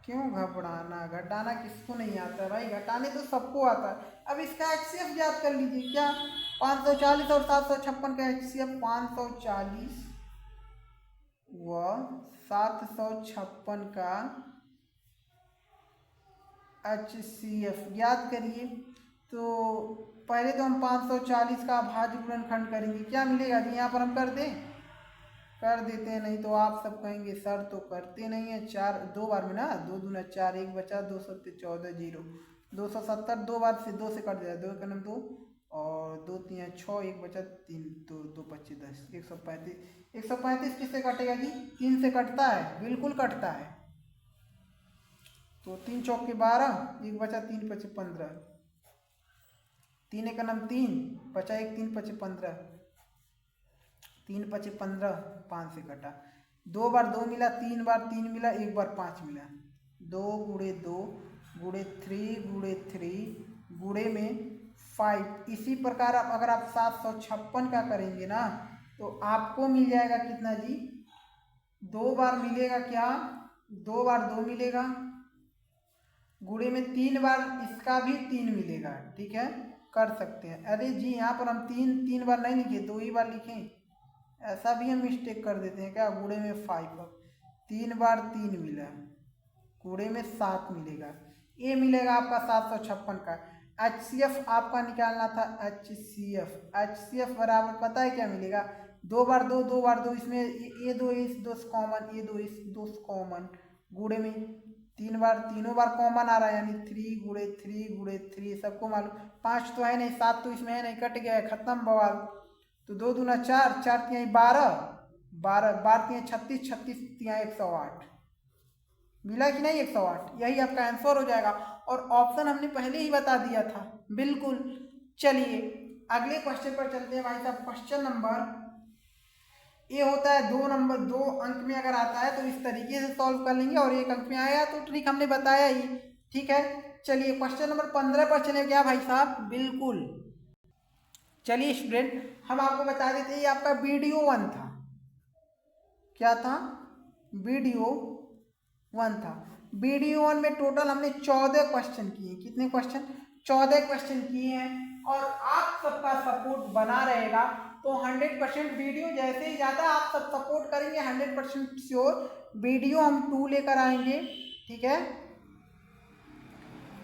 क्यों घबराना, घटाना किसको नहीं आता है भाई, घटाने तो सबको आता है। अब इसका एचसीएफ याद कर लीजिए, क्या 540 और 756 का एचसीएफ, 540 व 756 का एचसीएफ याद करिए। तो पहले तो हम 540 का भाज्य गुणनखंड करेंगे, क्या मिलेगा जी, यहाँ पर हम कर देते हैं, नहीं तो आप सब कहेंगे सर तो करते नहीं है। 4 दो बार में ना, 2 दूना 4, 1 बचा, 2 सत्ते 14, 0, 270 दो बार से 2 से कट जाए, 2 का नाम 2, और 2 3 6, 1 बचा 3, 2 2 25 10, 135। 135 किससे कटेगा जी, 3 से कटता है, बिल्कुल कटता है। तो 3 चौक के 12, 1 बचा 3 पचे 15, 3 का नाम 3 बचा, 1 3 पचे 15, 3 पचे 15, 5 से कटा, 2 बार 2 मिला, 3 बार 3 मिला, 1 बार 5 मिला, 2 गुणे 2 गुणे 3 गुणे में 5। इसी प्रकार आप अगर आप 756 का करेंगे ना तो आपको मिल जाएगा कितना जी, 2 बार मिलेगा, क्या 2 बार 2 मिलेगा, गुणे में 3 बार इसका भी 3 मिलेगा, ठीक है, कर सकते हैं। अरे जी यहाँ पर हम 3 बार नहीं लिखे, 2 ही बार लिखें, ऐसा भी हम मिस्टेक कर देते हैं क्या, गुणे में 5, 3 बार 3 मिला, गुणे में 7 मिलेगा, ये मिलेगा आपका 756 का। एचसीएफ आपका निकालना था, एचसीएफ बराबर पता है क्या मिलेगा, 2 बार 2, 2 बार 2, इसमें ये 2 इस 2 कॉमन, ये 2 इस 2 कॉमन, गुणे में 3 बार, तीनों बार कॉमन आ रहा है, यानी 3 गुणे 3 गुणे 3, सबको मालूम, 5 तो है नहीं, 7 तो इसमें है नहीं, कट गया है, खत्म बवाल। तो 2 दूना 4, 4 तिहाई 12, 12 12 तिहाई 36, 36 तिहाई 108, मिला कि नहीं 108, यही आपका आंसर हो जाएगा। और ऑप्शन हमने पहले ही बता दिया था, बिल्कुल। चलिए अगले क्वेश्चन पर चलते हैं भाई साहब। क्वेश्चन नंबर ये होता है 2 अंक में अगर आता है तो इस तरीके से सॉल्व कर लेंगे, और 1 अंक में आया तो ट्रिक हमने बताया ही, ठीक है। चलिए क्वेश्चन नंबर 15 पर चले क्या भाई साहब, बिल्कुल। चलिए स्टूडेंट हम आपको बता देते हैं, ये आपका वीडियो 1 था, क्या था, वीडियो 1 था। वीडियो 1 में टोटल हमने 14 क्वेश्चन किए। कितने क्वेश्चन? 14 क्वेश्चन किए हैं। और आप सबका सपोर्ट बना रहेगा तो 100% वीडियो जैसे ही जाता है आप सब सपोर्ट करेंगे, 100% श्योर वीडियो हम 2 लेकर आएंगे। ठीक है,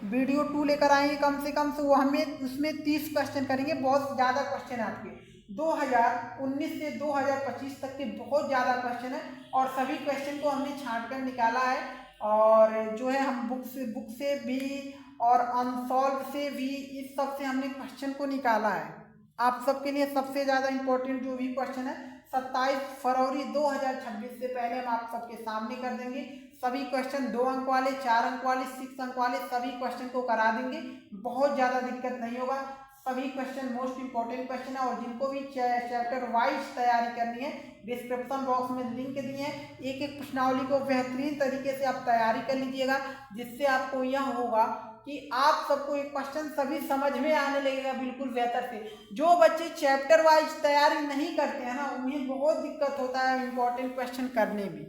वीडियो 2 लेकर आएंगे कम से कम। वो हमें उसमें 30 क्वेश्चन करेंगे। बहुत ज़्यादा क्वेश्चन है आपके, 2019 से 2025 तक के बहुत ज़्यादा क्वेश्चन है और सभी क्वेश्चन को हमने छांट कर निकाला है। और जो है हम बुक से भी और अनसॉल्व से भी, इस सब से हमने क्वेश्चन को निकाला है। आप सबके लिए सबसे ज़्यादा इम्पोर्टेंट जो भी क्वेश्चन है 27 फरवरी 2026 से पहले हम आप सबके सामने कर देंगे। सभी क्वेश्चन 2 अंक वाले, 4 अंक वाले, 6 अंक वाले सभी क्वेश्चन को करा देंगे। बहुत ज़्यादा दिक्कत नहीं होगा। सभी क्वेश्चन मोस्ट इंपॉर्टेंट क्वेश्चन है। और जिनको भी चैप्टर वाइज तैयारी करनी है, डिस्क्रिप्शन बॉक्स में लिंक दिए हैं। एक एक प्रश्नावली को बेहतरीन तरीके से आप तैयारी कर लीजिएगा, जिससे आपको यह होगा कि आप सबको एक क्वेश्चन सभी समझ में आने लगेगा बिल्कुल बेहतर से। जो बच्चे चैप्टर वाइज तैयारी नहीं करते हैं ना, उन्हें बहुत दिक्कत होता है इंपॉर्टेंट क्वेश्चन करने में।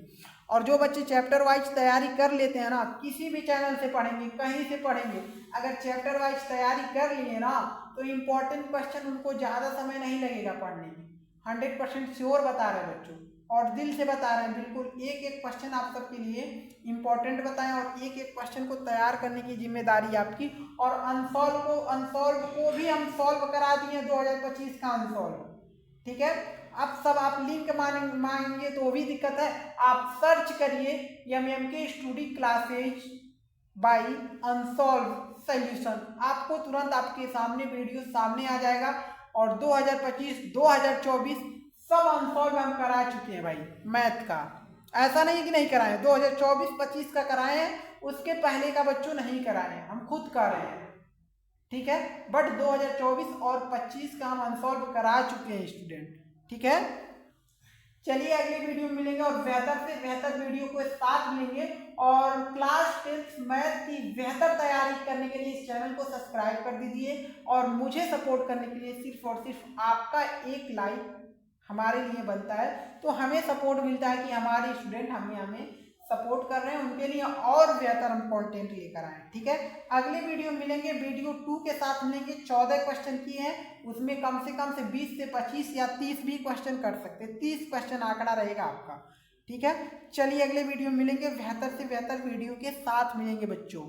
और जो बच्चे चैप्टर वाइज तैयारी कर लेते हैं ना, किसी भी चैनल से पढ़ेंगे, कहीं से पढ़ेंगे, अगर चैप्टर वाइज तैयारी कर लिए ना तो इम्पोर्टेंट क्वेश्चन उनको ज़्यादा समय नहीं लगेगा पढ़ने में। 100% श्योर बता रहे हैं बच्चों, और दिल से बता रहे हैं बिल्कुल। एक एक क्वेश्चन आप सबके लिए इम्पोर्टेंट बताएं और एक एक क्वेश्चन को तैयार करने की जिम्मेदारी आपकी। और अनसॉल्व को भी हम सॉल्व करा दिए 2025 का अनसॉल्व। ठीक है, अब सब आप लिंक मांगेंगे तो भी दिक्कत है। आप सर्च करिए MMK study classes by unsolved solution, आपको तुरंत आपके सामने वीडियो सामने आ जाएगा। और 2025 2024 सब अनसॉल्व हम करा चुके हैं भाई मैथ का। ऐसा नहीं कि नहीं कराए, 2024-25 का कराए हैं, उसके पहले का बच्चों नहीं कराए हैं, हम खुद कर रहे हैं। ठीक है, बट 2024 और 25 का हम अनसॉल्व करा चुके हैं स्टूडेंट। ठीक है, चलिए अगली वीडियो में मिलेंगे और बेहतर से बेहतर वीडियो को साथ मिलेंगे। और क्लास 10th मैथ की बेहतर तैयारी करने के लिए इस चैनल को सब्सक्राइब कर दीजिए। और मुझे सपोर्ट करने के लिए सिर्फ और सिर्फ आपका एक लाइक हमारे लिए बनता है, तो हमें सपोर्ट मिलता है कि हमारे स्टूडेंट हमें सपोर्ट कर रहे हैं, उनके लिए और बेहतर हम कंटेंट लेकर आए। ठीक है, अगली वीडियो मिलेंगे, वीडियो 2 के साथ मिलेंगे। 14 क्वेश्चन किए हैं, उसमें कम से 20 से 25 या 30 भी क्वेश्चन कर सकते हैं। 30 क्वेश्चन आंकड़ा रहेगा आपका। ठीक है, चलिए अगले वीडियो मिलेंगे, बेहतर से बेहतर वीडियो के साथ मिलेंगे बच्चों।